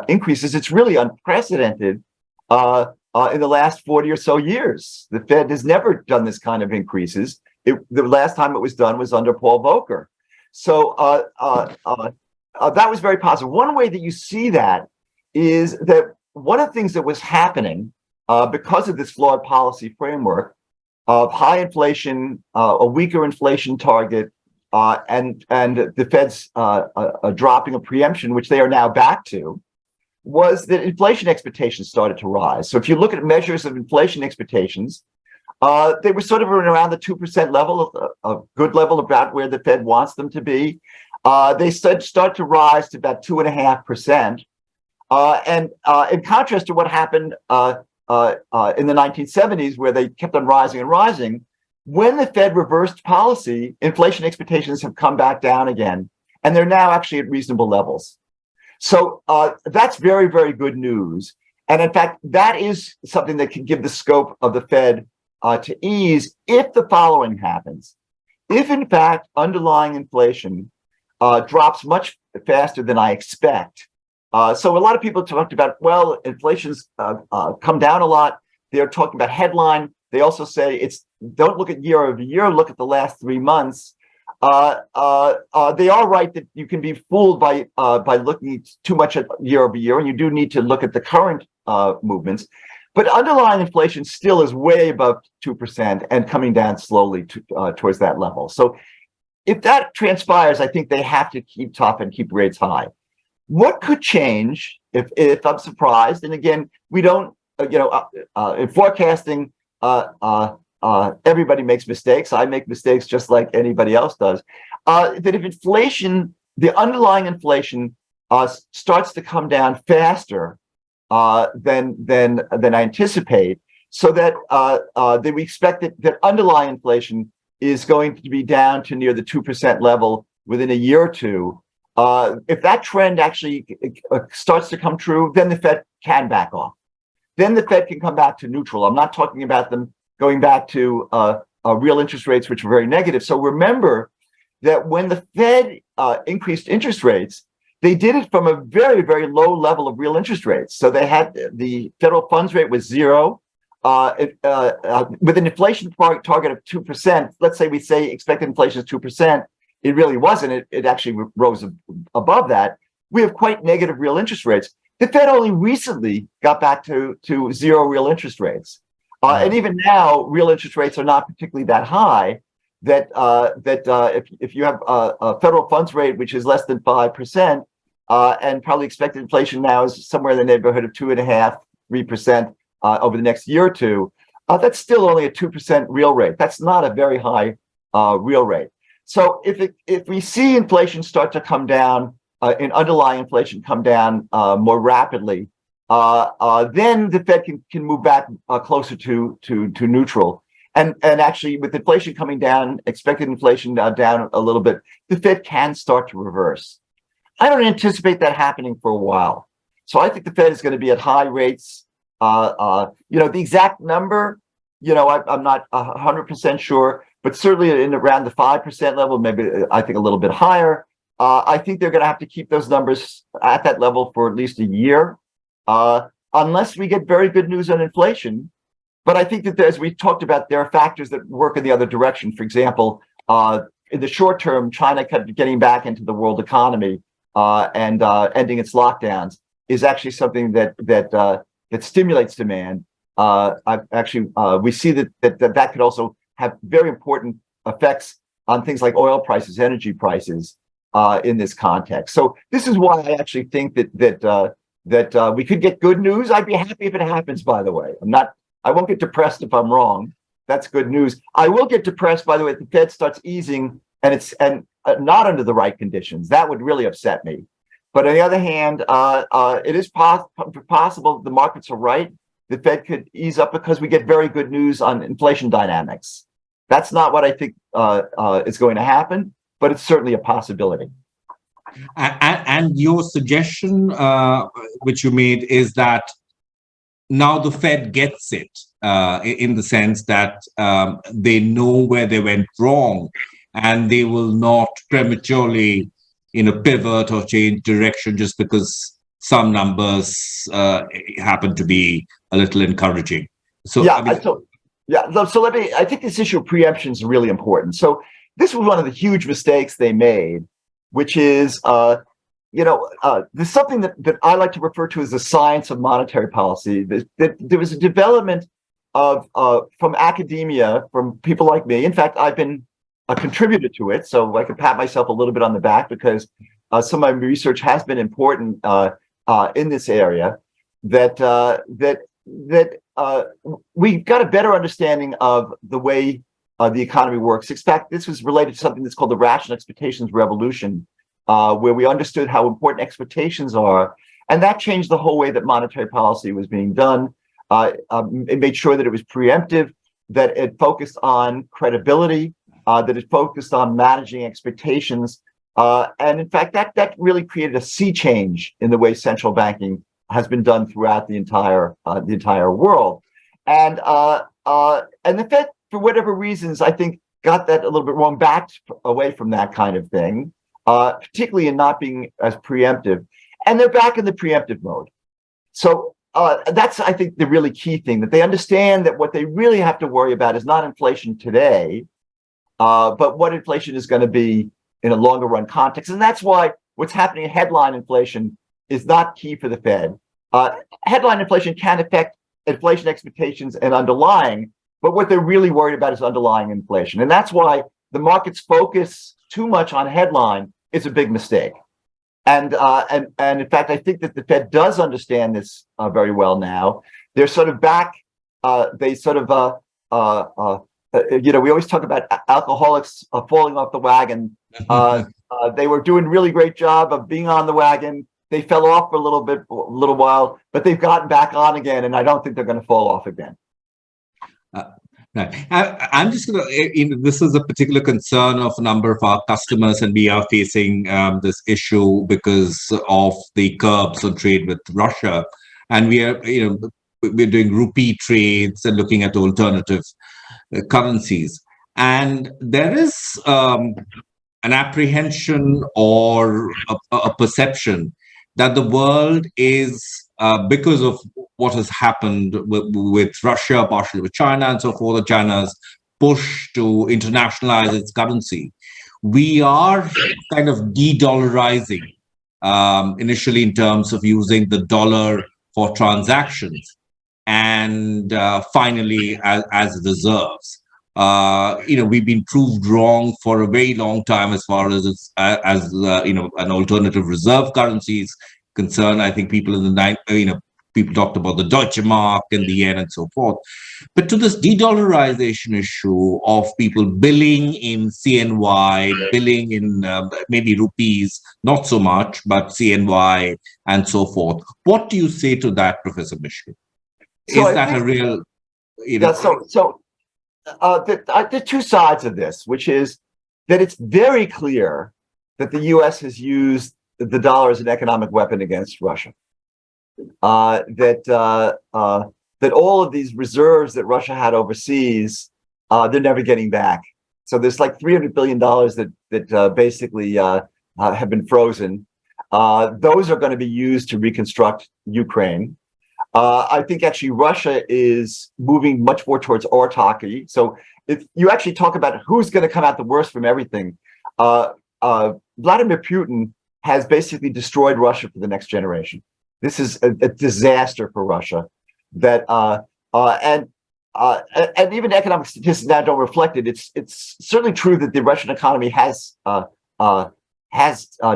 increases. It's really unprecedented in the last 40 or so years. The Fed has never done this kind of increases. The last time it was done was under Paul Volcker. So that was very positive. One way that you see that is that one of the things that was happening because of this flawed policy framework of high inflation, a weaker inflation target, and the Fed's dropping a preemption, which they are now back to, was that inflation expectations started to rise. So if you look at measures of inflation expectations, they were sort of around the 2% level, a good level about where the Fed wants them to be. They start to rise to about 2.5%. And in contrast to what happened in the 1970s, where they kept on rising and rising, when the Fed reversed policy, inflation expectations have come back down again, and they're now actually at reasonable levels. So that's very, very good news. And in fact, that is something that can give the scope of the Fed to ease if the following happens. If, in fact, underlying inflation drops much faster than I expect. So a lot of people talked about, well, inflation's come down a lot. They're talking about headline. They also say don't look at year over year, look at the last 3 months. They are right that you can be fooled by looking too much at year over year, and you do need to look at the current movements. But underlying inflation still is way above 2% and coming down slowly towards that level. So if that transpires, I think they have to keep tough and keep rates high. What could change if I'm surprised? And again, we don't, in forecasting, everybody makes mistakes. I make mistakes just like anybody else does. That if inflation, the underlying inflation, starts to come down faster than I anticipate, so that we expect that underlying inflation is going to be down to near the 2% level within a year or two. If that trend actually starts to come true, then the Fed can back off. Then the Fed can come back to neutral. I'm not talking about them going back to real interest rates, which are very negative. So remember that when the Fed increased interest rates, they did it from a very, very low level of real interest rates. So they had the federal funds rate was zero. With an inflation target of 2%, let's say expected inflation is 2%. It really wasn't. It actually rose above that. We have quite negative real interest rates. The Fed only recently got back to zero real interest rates. And even now, real interest rates are not particularly that high. If you have a federal funds rate which is less than 5%, and probably expected inflation now is somewhere in the neighborhood of 2.5%, 3% over the next year or two, that's still only a 2% real rate. That's not a very high real rate. So if we see inflation start to come down, in underlying inflation come down more rapidly, then the Fed can move back closer to neutral. And actually, with inflation coming down, expected inflation down a little bit, the Fed can start to reverse. I don't anticipate that happening for a while. So I think the Fed is going to be at high rates. The exact number, I'm not 100% sure, but certainly in around the 5% level, maybe I think a little bit higher. I think they're going to have to keep those numbers at that level for at least a year, unless we get very good news on inflation. But I think that, as we talked about, there are factors that work in the other direction. For example, in the short term, China kept getting back into the world economy and ending its lockdowns is actually something that stimulates demand. We see that could also have very important effects on things like oil prices, energy prices in this context. So this is why I actually think that we could get good news. I'd be happy if it happens, by the way. I won't get depressed if I'm wrong. That's good news. I will get depressed, by the way, if the Fed starts easing and not under the right conditions. That would really upset me. But on the other hand, it is possible the markets are right. The Fed could ease up because we get very good news on inflation dynamics. That's not what I think is going to happen, but it's certainly a possibility.
And your suggestion, which you made, is that now the Fed gets it in the sense that they know where they went wrong, and they will not prematurely, pivot or change direction just because some numbers happen to be a little encouraging. So
yeah, I think this issue of preemption is really important. So this was one of the huge mistakes they made, which is, there's something that I like to refer to as the science of monetary policy. There was a development from academia, from people like me. In fact, I've been a contributor to it, so I can pat myself a little bit on the back because some of my research has been important in this area, that we got a better understanding of the way the economy works. In fact, this was related to something that's called the rational expectations revolution, where we understood how important expectations are, and that changed the whole way that monetary policy was being done. It made sure that it was preemptive, that it focused on credibility, that it focused on managing expectations. And in fact, that really created a sea change in the way central banking has been done throughout the entire world. And the Fed, for whatever reasons, I think got that a little bit wrong, backed away from that kind of thing, particularly in not being as preemptive. And they're back in the preemptive mode. So that's, I think, the really key thing, that they understand that what they really have to worry about is not inflation today, but what inflation is going to be in a longer run context. And that's why what's happening in headline inflation is not key for the Fed. Headline inflation can affect inflation expectations and underlying, but what they're really worried about is underlying inflation. And that's why the market's focus too much on headline is a big mistake. And in fact, I think that the Fed does understand this very well now. They're sort of back. They sort of, we always talk about alcoholics falling off the wagon. They were doing really great job of being on the wagon. They fell off for a little while, but they've gotten back on again, and I don't think they're going to fall off again.
Right. I'm just going to, this is a particular concern of a number of our customers, and we are facing this issue because of the curbs on trade with Russia. And we are, we're doing rupee trades and looking at alternative currencies. And there is an apprehension or a perception that the world is, because of what has happened with Russia, partially with China and so forth, China's push to internationalize its currency, we are kind of de-dollarizing initially in terms of using the dollar for transactions, and finally as reserves. We've been proved wrong for a very long time as far as an alternative reserve currency is concerned. I think people in the people talked about the Deutsche Mark and the yen and so forth. But to this de-dollarization issue of people billing in CNY, billing in maybe rupees, not so much, but CNY and so forth. What do you say to that, Professor Mishra? Is that a real,
Yeah, there are two sides of this, which is that it's very clear that the U.S. has used the dollar as an economic weapon against Russia. That all of these reserves that Russia had overseas, they're never getting back. So there's like $300 billion that basically have been frozen. Those are going to be used to reconstruct Ukraine. I think actually Russia is moving much more towards autarky. So if you actually talk about who's going to come out the worst from everything, Vladimir Putin has basically destroyed Russia for the next generation. This is a disaster for Russia. And even economic statistics now don't reflect it. It's certainly true that the Russian economy has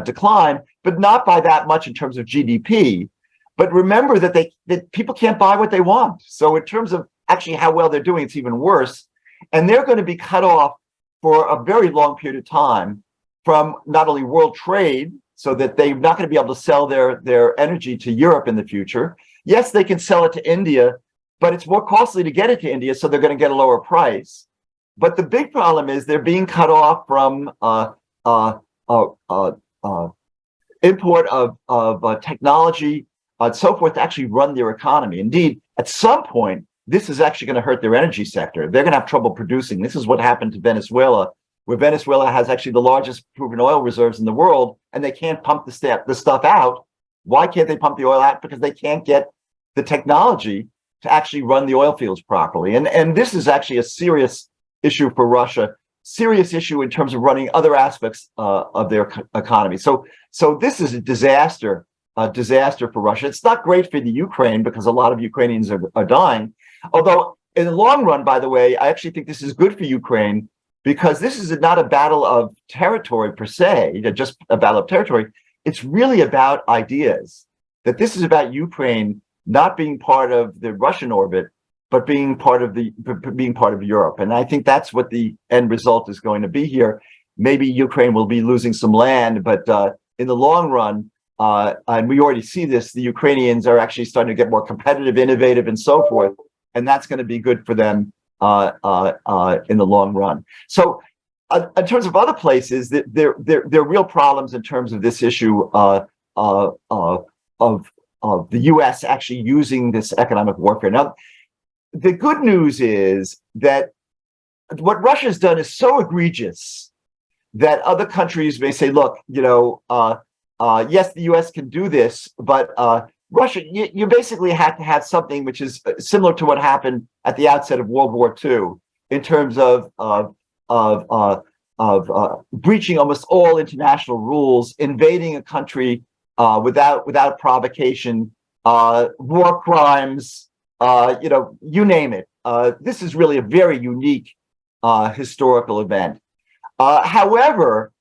declined, but not by that much in terms of GDP. But remember that people can't buy what they want. So in terms of actually how well they're doing, it's even worse. And they're going to be cut off for a very long period of time from not only world trade, so that they're not going to be able to sell their energy to Europe in the future. Yes, they can sell it to India, but it's more costly to get it to India, so they're going to get a lower price. But the big problem is they're being cut off from import of technology and so forth to actually run their economy. Indeed, at some point, this is actually going to hurt their energy sector. They're going to have trouble producing. This is what happened to Venezuela, where Venezuela has actually the largest proven oil reserves in the world, and they can't pump the stuff out. Why can't they pump the oil out? Because they can't get the technology to actually run the oil fields properly. And this is actually a serious issue for Russia, serious issue in terms of running other aspects of their economy. So this is a disaster for Russia. It's not great for the Ukraine because a lot of Ukrainians are dying. Although in the long run, by the way, I actually think this is good for Ukraine, because this is not a battle of territory per se, just a battle of territory. It's really about ideas. that this is about Ukraine not being part of the Russian orbit, but being part of Europe. And I think that's what the end result is going to be here. Maybe Ukraine will be losing some land, but in the long run, and we already see this, the Ukrainians are actually starting to get more competitive, innovative, and so forth. And that's going to be good for them in the long run. So in terms of other places, there are real problems in terms of this issue of the U.S. actually using this economic warfare. Now, the good news is that what Russia's done is so egregious that other countries may say, look, yes, the U.S. can do this, but Russia, you basically have to have something which is similar to what happened at the outset of World War II in terms of breaching almost all international rules, invading a country without provocation, war crimes, you name it. This is really a very unique historical event. However,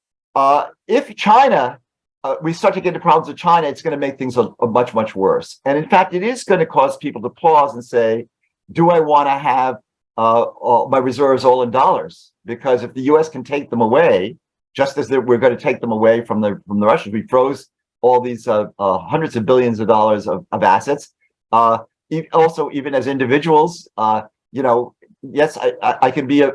if China, we start to get into problems with China, it's going to make things much, much worse. And in fact, it is going to cause people to pause and say, do I want to have my reserves all in dollars? Because if the U.S. can take them away, just as we're going to take them away from the Russians, we froze all these hundreds of billions of dollars of assets. Also, even as individuals, yes, I can be a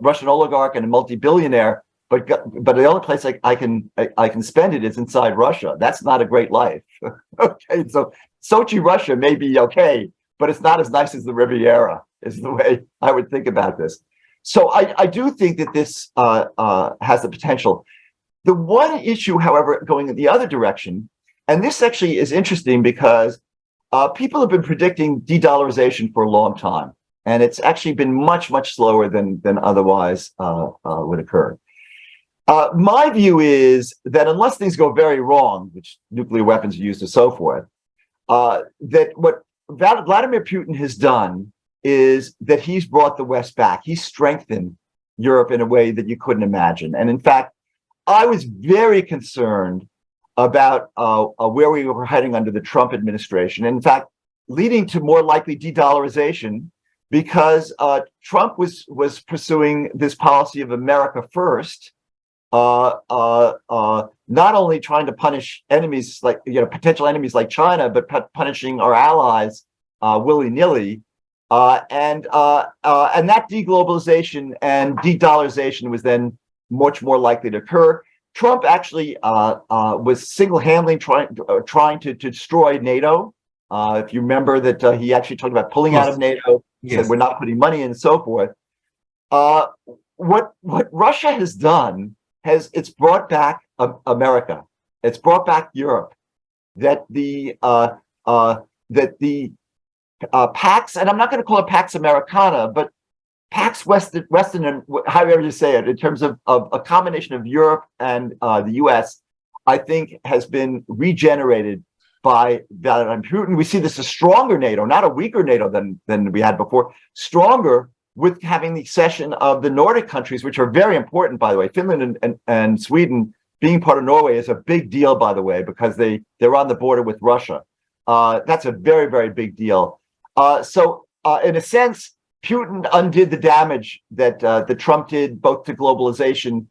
Russian oligarch and a multi-billionaire, but the only place I can spend it is inside Russia. That's not a great life. Okay, so Sochi, Russia may be okay, but it's not as nice as the Riviera, is the way I would think about this. So I do think that this has the potential. The one issue, however, going in the other direction, and this actually is interesting because people have been predicting de-dollarization for a long time, and it's actually been much, much slower than otherwise would occur. My view is that unless things go very wrong, which nuclear weapons are used and so forth, that what Vladimir Putin has done is that he's brought the West back. He's strengthened Europe in a way that you couldn't imagine. And in fact, I was very concerned about where we were heading under the Trump administration. In fact, leading to more likely de-dollarization, because Trump was pursuing this policy of America first, not only trying to punish enemies like potential enemies like China, but punishing our allies willy-nilly. And that deglobalization and de-dollarization was then much more likely to occur. Trump actually was single-handedly trying to destroy NATO. If you remember that he actually talked about pulling out of NATO, said we're not putting money in and so forth. What Russia has done it's brought back America. It's brought back Europe. That the Pax, and I'm not going to call it Pax Americana, but Pax Western, and however you say it, in terms of a combination of Europe and the U.S., I think has been regenerated by Vladimir Putin. We see this as stronger NATO, not a weaker NATO than we had before, stronger with having the accession of the Nordic countries, which are very important, by the way. Finland and Sweden being part of Norway is a big deal, by the way, because they're on the border with Russia. That's a very, very big deal. So in a sense, Putin undid the damage that Trump did, both to globalization,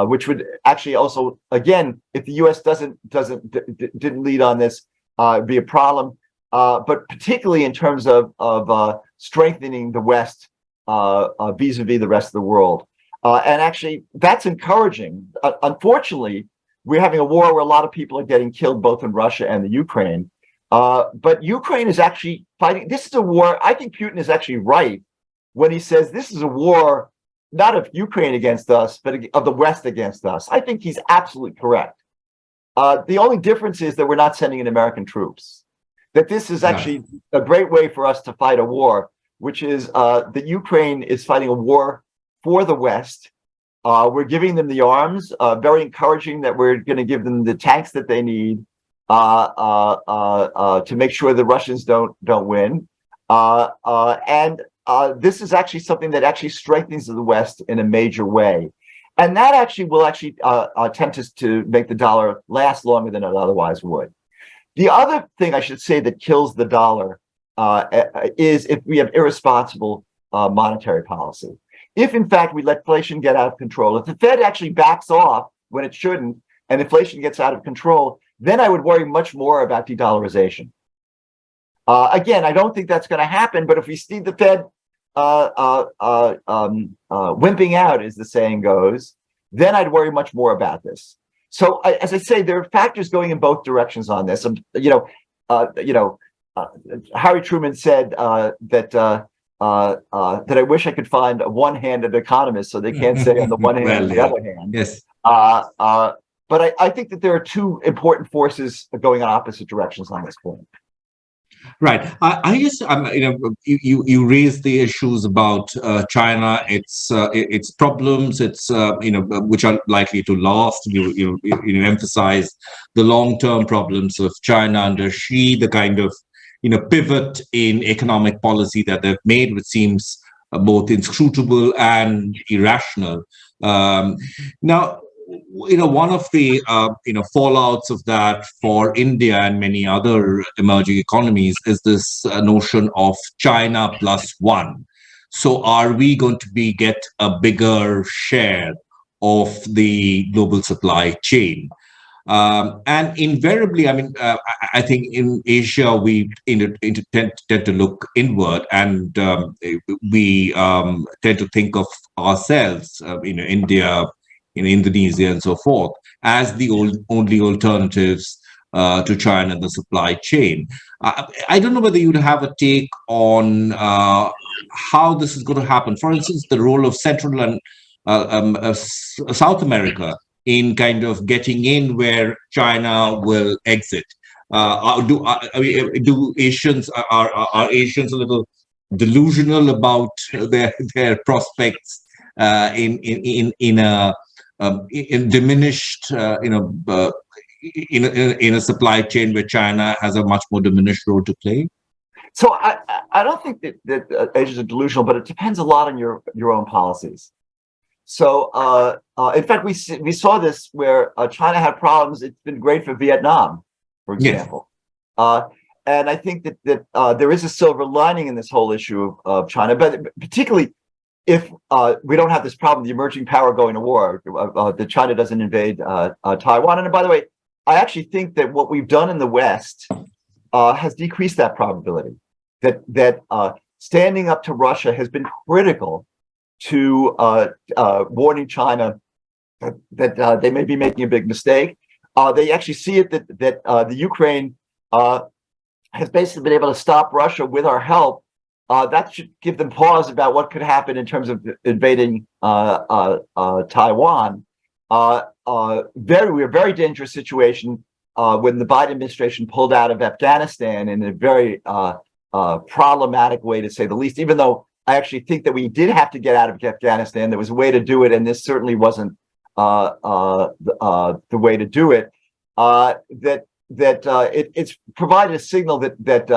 which would actually also, again, if the U.S. didn't lead on this, be a problem. But particularly in terms of strengthening the West vis-a-vis the rest of the world. And actually, that's encouraging. Unfortunately, we're having a war where a lot of people are getting killed, both in Russia and the Ukraine. But Ukraine is actually fighting. This is a war. I think Putin is actually right when he says this is a war not of Ukraine against us, but of the West against us. I think he's absolutely correct. The only difference is that we're not sending in American troops. That this is actually a great way for us to fight a war, which is that Ukraine is fighting a war for the West. We're giving them the arms, very encouraging that we're going to give them the tanks that they need to make sure the Russians don't win. And this is actually something that actually strengthens the West in a major way. And that actually will tempt us to make the dollar last longer than it otherwise would. The other thing I should say that kills the dollar is if we have irresponsible monetary policy. If, in fact, we let inflation get out of control, if the Fed actually backs off when it shouldn't, and inflation gets out of control, then I would worry much more about de-dollarization. Again, I don't think that's going to happen, but if we see the Fed wimping out, as the saying goes, then I'd worry much more about this. So, as I say, there are factors going in both directions on this. Harry Truman said that I wish I could find a one-handed economist, so they can't say on the one hand
Well,
and the
yeah.
other hand.
Yes.
But I think that there are two important forces going in opposite directions on this point.
Right. I guess you raised the issues about China, its problems, which are likely to last. You emphasize the long-term problems of China under Xi, the kind of pivot in economic policy that they've made, which seems both inscrutable and irrational. Now, one of the fallouts of that for India and many other emerging economies is this notion of China plus one. So, are we going to get a bigger share of the global supply chain? And invariably, I think in Asia we tend to look inward, and we tend to think of ourselves, India, in Indonesia, and so forth, as the only alternatives to China in the supply chain. I don't know whether you'd have a take on how this is going to happen. For instance, the role of Central and South America in kind of getting in where China will exit. Do Asians are Asians a little delusional about their prospects in diminished in a supply chain where China has a much more diminished role to play?
So I don't think that Asians are delusional, but it depends a lot on your own policies. So, in fact, we saw this where China had problems. It's been great for Vietnam, for example. Yes. And I think that there is a silver lining in this whole issue of China, but particularly if we don't have this problem, the emerging power going to war, that China doesn't invade Taiwan. And by the way, I actually think that what we've done in the West has decreased that probability. That standing up to Russia has been critical to warning China that they may be making a big mistake. They actually see it that the Ukraine has basically been able to stop Russia with our help. That should give them pause about what could happen in terms of invading Taiwan. We're a very dangerous situation when the Biden administration pulled out of Afghanistan in a very problematic way, to say the least, even though I actually think that we did have to get out of Afghanistan. There was a way to do it, and this certainly wasn't the way to do it. It's provided a signal that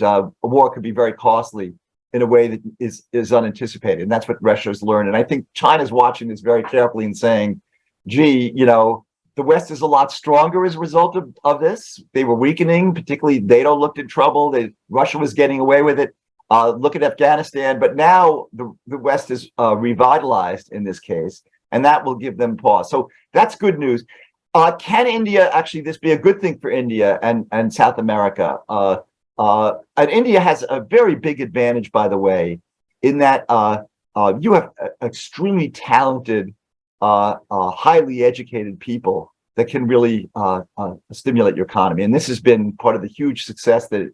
a war could be very costly in a way that is unanticipated, and that's what Russia's learned. And I think China's watching this very carefully and saying, "Gee, the West is a lot stronger as a result of this. They were weakening, particularly NATO looked in trouble. Russia was getting away with it. Look at Afghanistan, but now the West is revitalized in this case, and that will give them pause. So that's good news. Can India actually this be a good thing for India and South America? And India has a very big advantage, by the way, in that you have extremely talented, highly educated people that can really stimulate your economy, and this has been part of the huge success that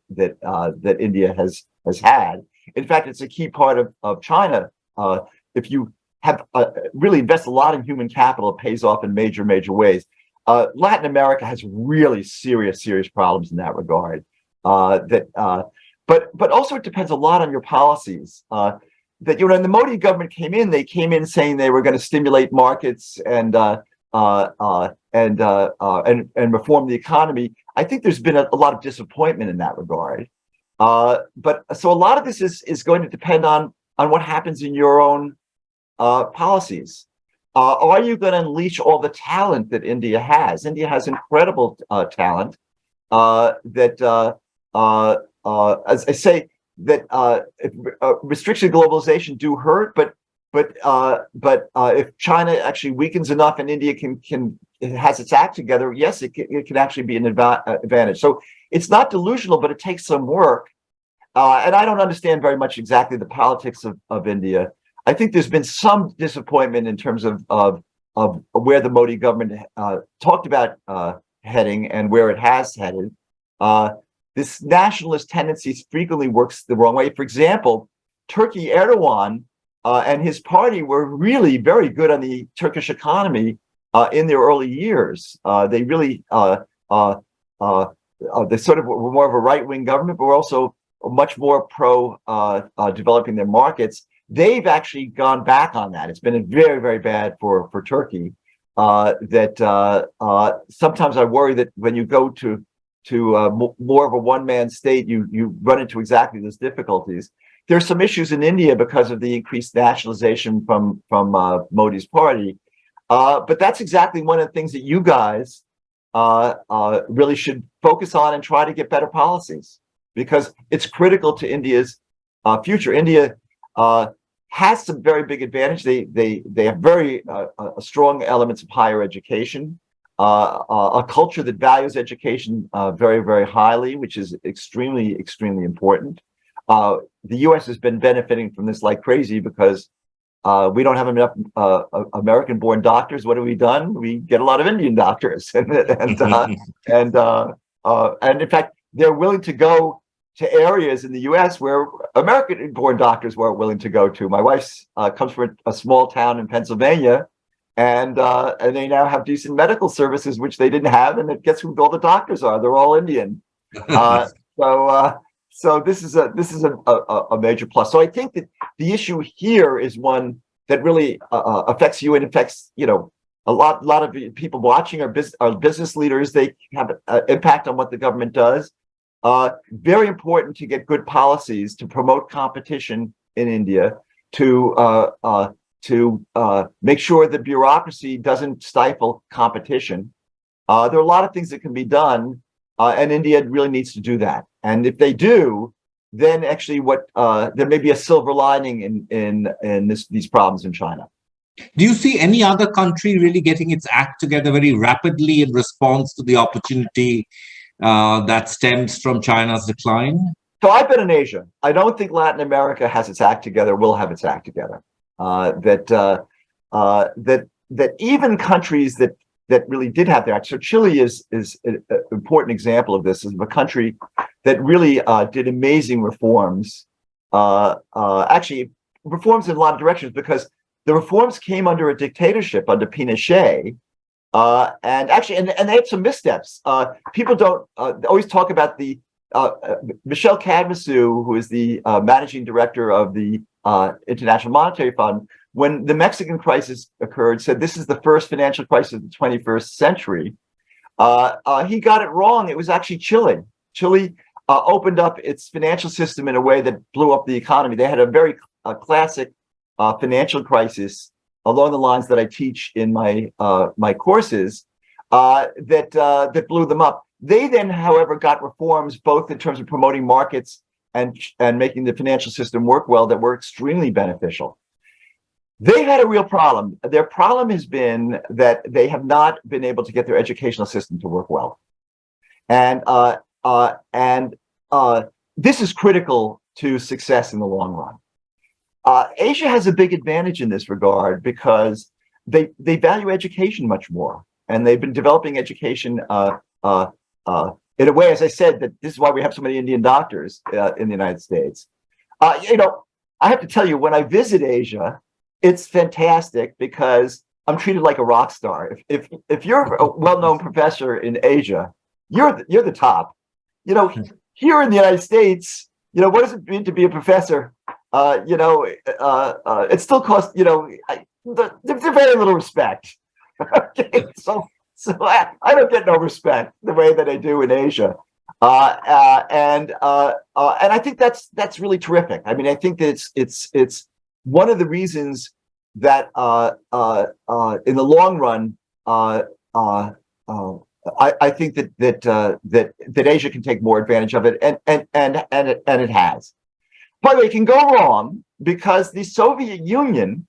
India has had. In fact, it's a key part of China. If you have really invest a lot in human capital, it pays off in major ways. Latin America has really serious problems in that regard. But also it depends a lot on your policies. That when the Modi government came in saying they were going to stimulate markets and reform the economy. I think there's been a lot of disappointment in that regard. But so a lot of this is going to depend on what happens in your own policies. Are you going to unleash all the talent that India has? India has incredible talent. as I say, that restriction of globalization do hurt, but if China actually weakens enough and India can it has its act together, yes, it can actually be an advantage. So it's not delusional, but it takes some work. And I don't understand very much exactly the politics of India. I think there's been some disappointment in terms of where the Modi government talked about heading and where it has headed. This nationalist tendency frequently works the wrong way. For example, Turkey Erdogan and his party were really very good on the Turkish economy in their early years. They really they sort of were more of a right-wing government, but were also much more pro developing their markets. They've actually gone back on that. It's been very, very bad for Turkey. Sometimes I worry that when you go to more of a one-man state, you run into exactly those difficulties. There's some issues in India because of the increased nationalization from Modi's party, but that's exactly one of the things that you guys really should focus on and try to get better policies, because it's critical to India's future. India has some very big advantage. They have very strong elements of higher education, a culture that values education very, very highly, which is extremely, extremely important. The U.S. has been benefiting from this like crazy because we don't have enough American-born doctors. What have we done? We get a lot of Indian doctors, and in fact, they're willing to go to areas in the U.S. where American-born doctors weren't willing to go to. My wife comes from a small town in Pennsylvania, and they now have decent medical services, which they didn't have. And guess who all the doctors are? They're all Indian. So this is a major plus. So I think that the issue here is one that really affects you and affects a lot of people watching are business leaders. They have an impact on what the government does. Very important to get good policies to promote competition in India, to make sure that bureaucracy doesn't stifle competition. There are a lot of things that can be done, and India really needs to do that. And if they do, then actually there may be a silver lining in these problems in China.
Do you see any other country really getting its act together very rapidly in response to the opportunity that stems from China's decline?
So I've been in Asia. I don't think Latin America has its act together, will have its act together. That even countries that really did have their act. So Chile is an important example of this, is a country that really did amazing reforms. Actually, reforms in a lot of directions, because the reforms came under a dictatorship under Pinochet. And they had some missteps. People don't always talk about the Michel Kawasu, who is the managing director of the International Monetary Fund, when the Mexican crisis occurred, said this is the first financial crisis of the 21st century. He got it wrong. It was actually Chile. Chile opened up its financial system in a way that blew up the economy. They had a very classic financial crisis along the lines that I teach in my courses that blew them up. They then, however, got reforms both in terms of promoting markets and making the financial system work well that were extremely beneficial. They had a real problem. Their problem has been that they have not been able to get their educational system to work well, and this is critical to success in the long run. Asia has a big advantage in this regard because they value education much more, and they've been developing education in a way, as I said, that this is why we have so many Indian doctors in the United States. I have to tell you, when I visit Asia, it's fantastic because I'm treated like a rock star. If you're a well-known professor in Asia, you're the top. Here in the United States, what does it mean to be a professor? It still costs, there's very little respect. Okay, so I don't get no respect the way that I do in Asia, and I think that's really terrific. I mean, I think that it's one of the reasons that in the long run, I think that Asia can take more advantage of it, and it has. By the way, it can go wrong because the Soviet Union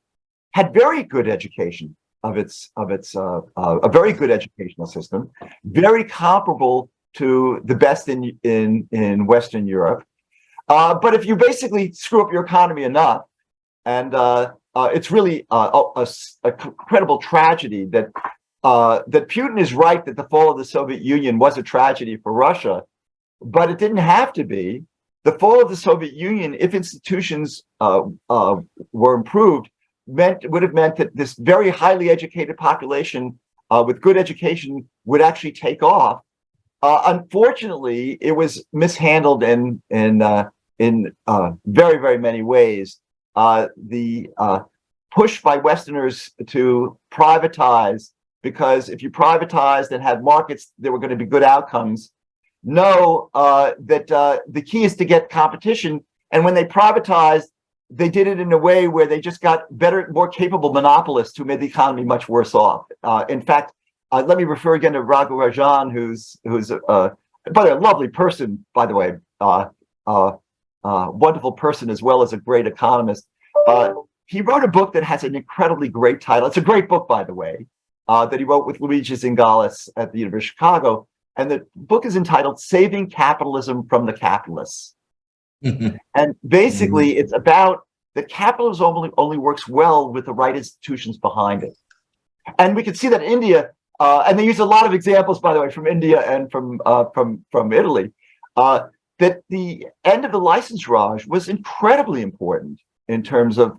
had very good education a very good educational system, very comparable to the best in Western Europe. But if you basically screw up your economy enough, and it's really a credible tragedy that Putin is right that the fall of the Soviet Union was a tragedy for Russia, but it didn't have to be. The fall of the Soviet Union, if institutions were improved, would have meant that this very highly educated population with good education would actually take off. Unfortunately, it was mishandled in very, very many ways. The push by Westerners to privatize, because if you privatized and had markets, there were going to be good outcomes. Know that the key is to get competition. And when they privatized, they did it in a way where they just got better, more capable monopolists who made the economy much worse off. In fact, let me refer again to Raghu Rajan, who's by the way, a lovely person, by the way, wonderful person as well as a great economist. He wrote a book that has an incredibly great title. It's a great book, by the way, that he wrote with Luigi Zingales at the University of Chicago. And the book is entitled Saving Capitalism from the Capitalists. And basically, it's about that capitalism only works well with the right institutions behind it. And we can see that India, and they use a lot of examples, by the way, from India and from Italy, that the end of the license raj was incredibly important in terms of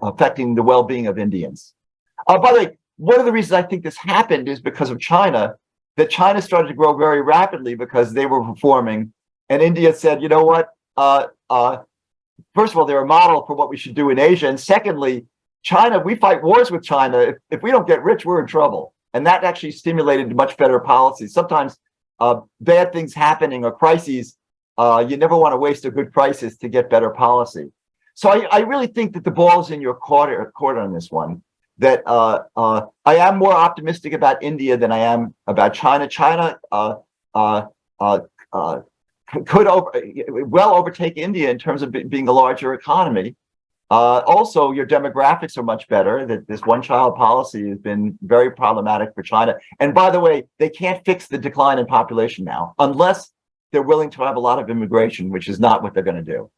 affecting the well-being of Indians. By the way, one of the reasons I think this happened is because of China, that China started to grow very rapidly because they were performing. And India said, you know what? First of all, they're a model for what we should do in Asia. And secondly, China, we fight wars with China. If we don't get rich, we're in trouble. And that actually stimulated much better policies. Sometimes bad things happening or crises, you never want to waste a good crisis to get better policy. So I really think that the ball is in your court on this one. That I am more optimistic about India than I am about China. China could well overtake India in terms of being a larger economy. Also, your demographics are much better. That this one-child policy has been very problematic for China. And by the way, they can't fix the decline in population now unless they're willing to have a lot of immigration, which is not what they're going to do.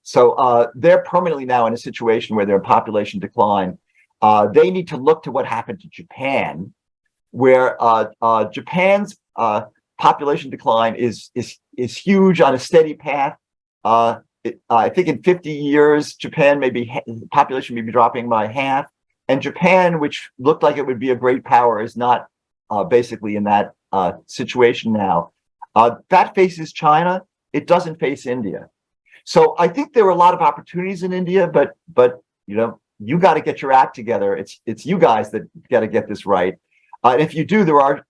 So they're permanently now in a situation where they're in population decline. They need to look to what happened to Japan, where Japan's population decline is huge on a steady path. I think in 50 years, Japan population may be dropping by half, and Japan, which looked like it would be a great power, is not basically in that situation now. That faces China. It doesn't face India. So I think there are a lot of opportunities in India, but you know, you got to get your act together. It's you guys that got to get this right. And if you do, there are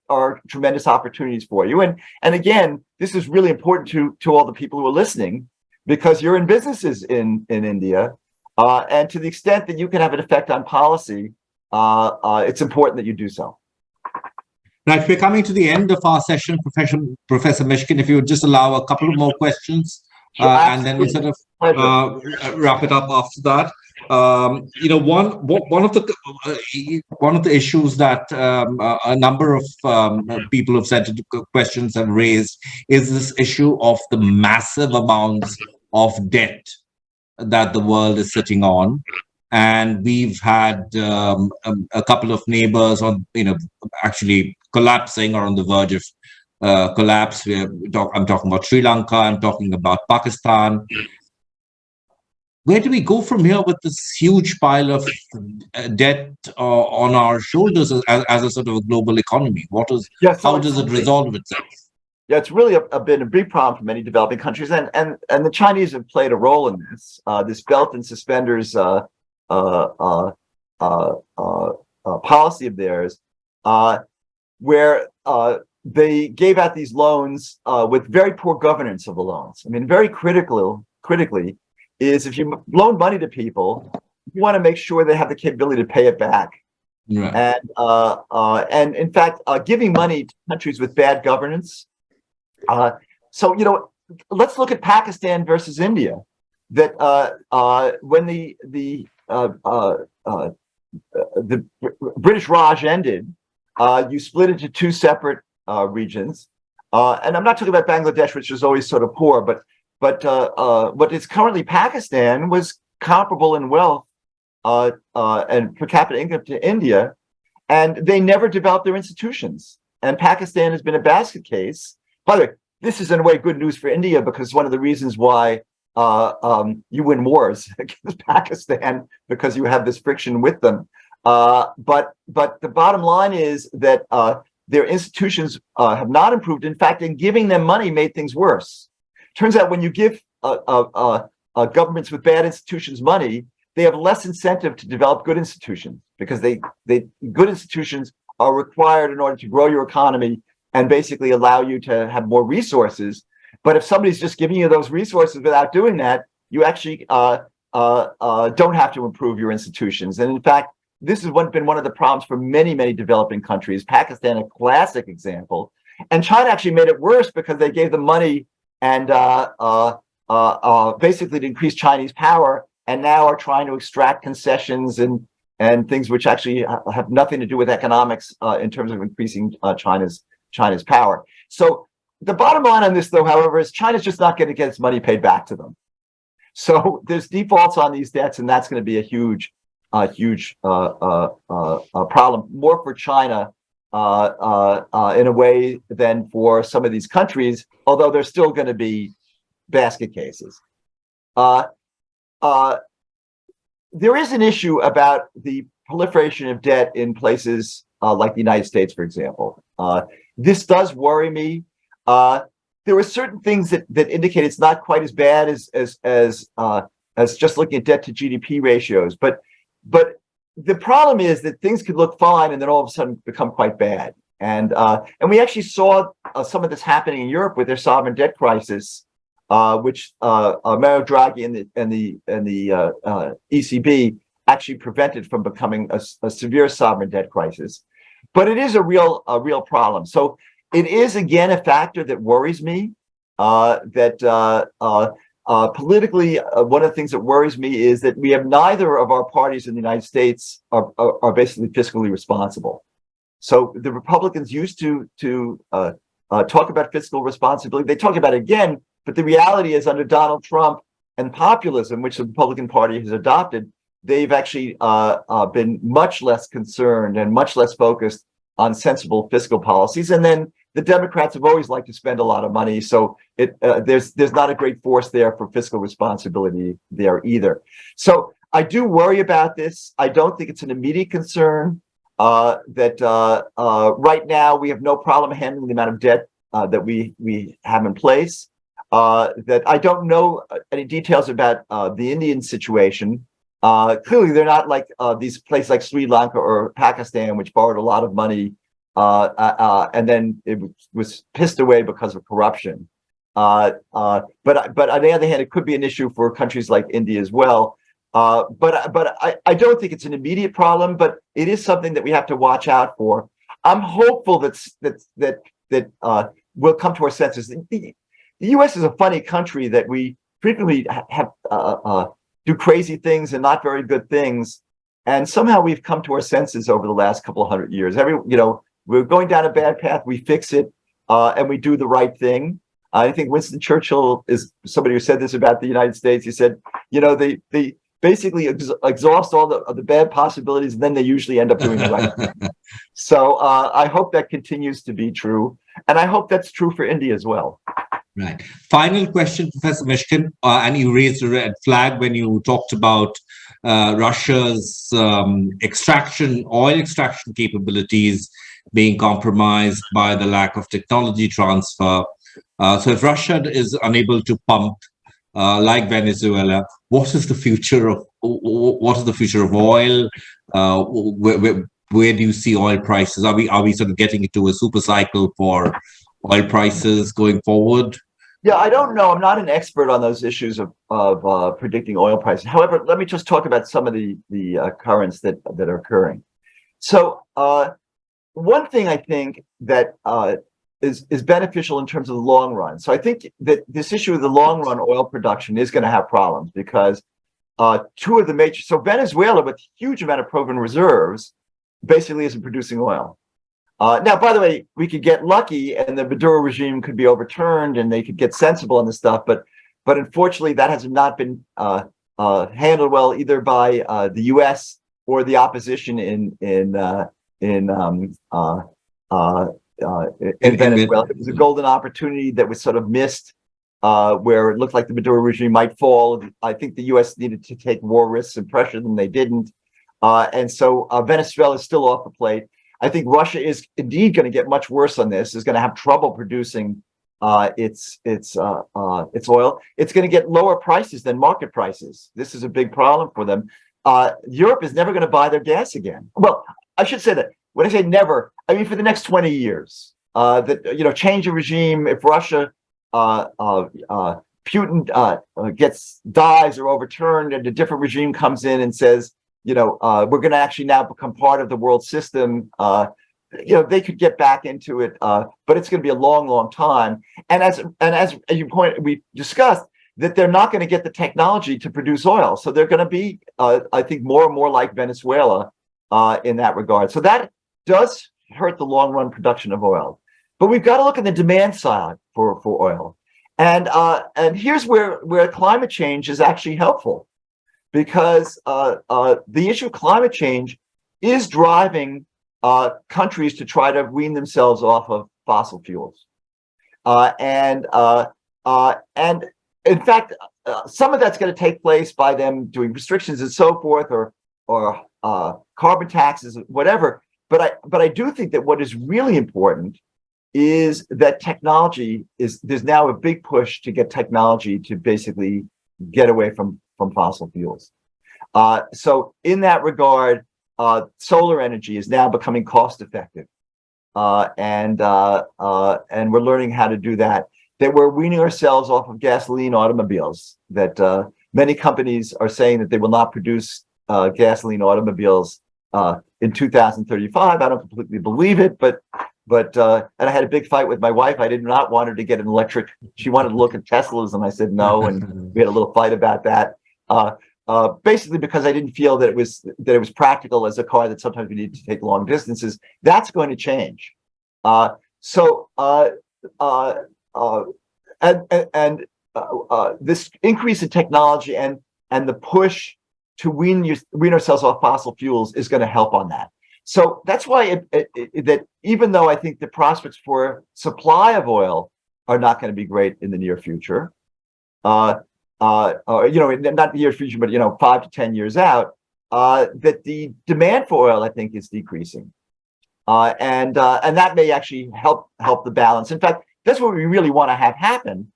tremendous opportunities for you. And again, this is really important to all the people who are listening, because you're in businesses in India, and to the extent that you can have an effect on policy, it's important that you do so.
Right, we're coming to the end of our session, Professor Mishkin. If you would just allow a couple of more questions, and then we sort of wrap it up after that. You know, one of the issues that a number of people who've sent questions have raised is this issue of the massive amounts of debt that the world is sitting on. And we've had a couple of neighbors actually collapsing or on the verge of collapse. I'm talking about Sri Lanka, I'm talking about Pakistan. Where do we go from here with this huge pile of debt on our shoulders as a sort of a global economy? How does it resolve itself?
Yeah, it's really been a big problem for many developing countries, and the Chinese have played a role in this. This belt and suspenders policy of theirs, where they gave out these loans with very poor governance of the loans. I mean, very critically, is if you loan money to people, you want to make sure they have the capability to pay it back.
Right.
And in fact, giving money to countries with bad governance. So let's look at Pakistan versus India. That when the British Raj ended, you split into two separate regions, and I'm not talking about Bangladesh, which was always sort of poor, but what is currently Pakistan was comparable in wealth and per capita income to India, and they never developed their institutions. And Pakistan has been a basket case. By the way, this is in a way good news for India, because one of the reasons why you win wars against Pakistan, because you have this friction with them. But the bottom line is that their institutions have not improved. In fact, in giving them money made things worse. Turns out when you give governments with bad institutions money, they have less incentive to develop good institutions, because good institutions are required in order to grow your economy and basically allow you to have more resources. But if somebody's just giving you those resources without doing that, you actually don't have to improve your institutions. And in fact, this has been one of the problems for many, many developing countries. Pakistan, a classic example. And China actually made it worse, because they gave them money and basically to increase Chinese power, and now are trying to extract concessions and things which actually have nothing to do with economics in terms of increasing China's power. So the bottom line on this, though, however, is China's just not going to get its money paid back to them. So there's defaults on these debts, and that's going to be a huge problem, more for China in a way than for some of these countries, although there's still going to be basket cases. There is an issue about the proliferation of debt in places like the United States, for example. This does worry me. There are certain things that indicate it's not quite as bad as just looking at debt to GDP ratios. But the problem is that things could look fine and then all of a sudden become quite bad. And we actually saw some of this happening in Europe with their sovereign debt crisis, which Mario Draghi and the ECB actually prevented from becoming a severe sovereign debt crisis. But it is a real problem. So it is, again, a factor that worries me. Politically, one of the things that worries me is that we have neither of our parties in the United States are basically fiscally responsible. So the Republicans used to talk about fiscal responsibility. They talk about it again, but the reality is, under Donald Trump and populism, which the Republican Party has adopted, they've actually been much less concerned and much less focused on sensible fiscal policies. And then the Democrats have always liked to spend a lot of money, so there's not a great force there for fiscal responsibility there either. So I do worry about this. I don't think it's an immediate concern. Right now we have no problem handling the amount of debt that we have in place. That I don't know any details about the Indian situation. Clearly, they're not like these places like Sri Lanka or Pakistan, which borrowed a lot of money and then it was pissed away because of corruption. But on the other hand, it could be an issue for countries like India as well. But I don't think it's an immediate problem, but it is something that we have to watch out for. I'm hopeful that we'll come to our senses. The U.S. is a funny country that we frequently have do crazy things and not very good things, and somehow we've come to our senses over the last couple of 100 years. We're going down a bad path, we fix it, and we do the right thing. I think Winston Churchill is somebody who said this about the United States. He said, they basically exhaust all the bad possibilities, and then they usually end up doing the right thing. So I hope that continues to be true, and I hope that's true for India as well.
Right. Final question, Professor Mishkin, and you raised a red flag when you talked about Russia's oil extraction capabilities being compromised by the lack of technology transfer. So if Russia is unable to pump like Venezuela, what is the future of oil? Where do you see oil prices? Are we sort of getting into a super cycle for oil prices going forward?
Yeah, I don't know. I'm not an expert on those issues of predicting oil prices. However, let me just talk about some of the currents that are occurring. So one thing I think that is beneficial in terms of the long run. So I think that this issue of the long run oil production is going to have problems because two of the major, so Venezuela with huge amount of proven reserves basically isn't producing oil. Now, by the way, we could get lucky and the Maduro regime could be overturned and they could get sensible on this stuff, but unfortunately that has not been handled well either by the U.S. or the opposition in Venezuela. It was a golden opportunity that was sort of missed, where it looked like the Maduro regime might fall. I think the U.S. needed to take more risks and pressure than they didn't, and so Venezuela is still off the plate. I think Russia is indeed going to get much worse on this. Is going to have trouble producing its oil. It's going to get lower prices than market prices. This is a big problem for them. Europe is never going to buy their gas again. Well, I should say that when I say never, I mean for the next 20 years. That change of regime if Russia, Putin dies or overturned, and a different regime comes in and says, we're going to actually now become part of the world system. They could get back into it, but it's going to be a long, long time. And as we discussed, that they're not going to get the technology to produce oil, so they're going to be, I think, more and more like Venezuela in that regard. So that does hurt the long run production of oil. But we've got to look at the demand side for oil, and here's where climate change is actually helpful. Because the issue of climate change is driving countries to try to wean themselves off of fossil fuels, and in fact, some of that's going to take place by them doing restrictions and so forth, or carbon taxes, whatever. But I do think that what is really important is that there's now a big push to get technology to basically get away from fossil fuels. So in that regard, solar energy is now becoming cost effective. And we're learning how to do that. That we're weaning ourselves off of gasoline automobiles, that many companies are saying that they will not produce gasoline automobiles in 2035. I don't completely believe it, but and I had a big fight with my wife. I did not want her to get an electric. She wanted to look at Teslas, and I said no, and we had a little fight about that. Basically because I didn't feel that it was practical as a car that sometimes we need to take long distances. That's going to change. This increase in technology and the push to wean ourselves off fossil fuels is going to help on that. So that's why that even though I think the prospects for supply of oil are not going to be great in the near future, not the near future, but 5 to 10 years out, that the demand for oil, I think, is decreasing, and that may actually help the balance. In fact, that's what we really want to have happen.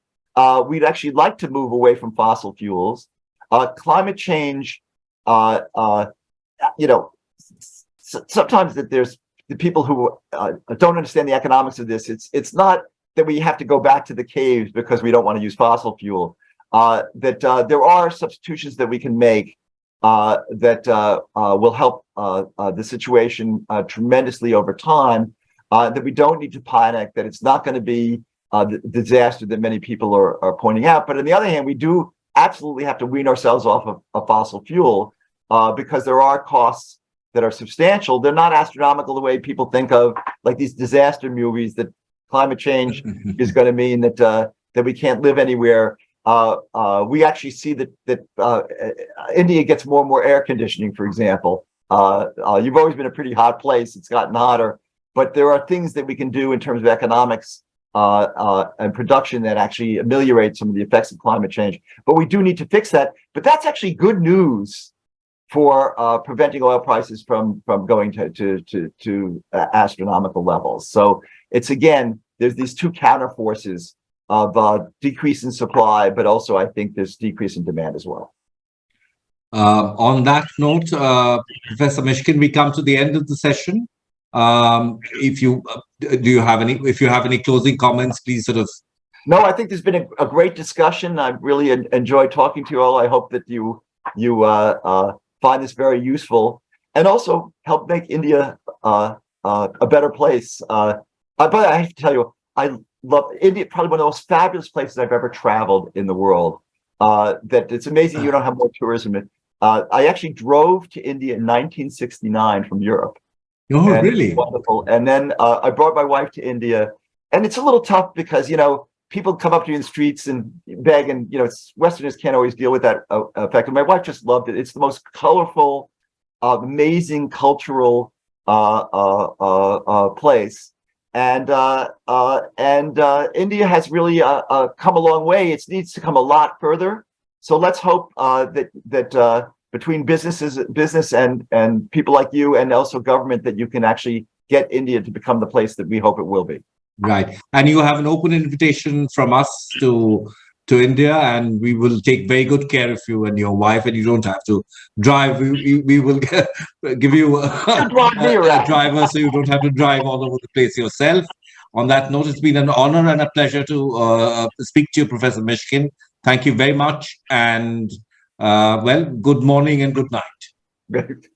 We'd actually like to move away from fossil fuels. Climate change, sometimes that there's the people who don't understand the economics of this. It's not that we have to go back to the caves because we don't want to use fossil fuel. That there are substitutions that we can make that will help the situation tremendously over time. That we don't need to panic. That it's not going to be the disaster that many people are pointing out. But on the other hand, we do absolutely have to wean ourselves off of fossil fuel because there are costs that are substantial. They're not astronomical the way people think of, like these disaster movies, that climate change is going to mean that we can't live anywhere. We actually see that India gets more and more air conditioning, for example. You've always been a pretty hot place. It's gotten hotter. But there are things that we can do in terms of economics and production that actually ameliorate some of the effects of climate change. But we do need to fix that. But that's actually good news for preventing oil prices from going to astronomical levels. So it's, again, there's these two counter forces of decrease in supply, but also I think there's decrease in demand as well.
On that note, Professor Mishkin, we come to the end of the session. If you have any closing comments, please sort of.
No, I think there's been a great discussion. I've really enjoyed talking to you all. I hope that you find this very useful. and also help make India a better place. But I have to tell you, I love India. Probably one of the most fabulous places I've ever traveled in the world. That it's amazing you don't have more tourism. I actually drove to India in 1969 from Europe.
Oh,
And
really?
wonderful. And then I brought my wife to India, and it's a little tough because people come up to you in the streets and beg, and Westerners can't always deal with that effect. And my wife just loved it. It's the most colorful, amazing cultural place, and India has really come a long way. It needs to come a lot further. So let's hope that between business and people like you, and also government, that you can actually get India to become the place that we hope it will be.
Right. And you have an open invitation from us to India, and we will take very good care of you and your wife, and you don't have to drive. We will give you a driver, so you don't have to drive all over the place yourself. On that note, it's been an honor and a pleasure to speak to you, Professor Mishkin. Thank you very much. And well, good morning and good night.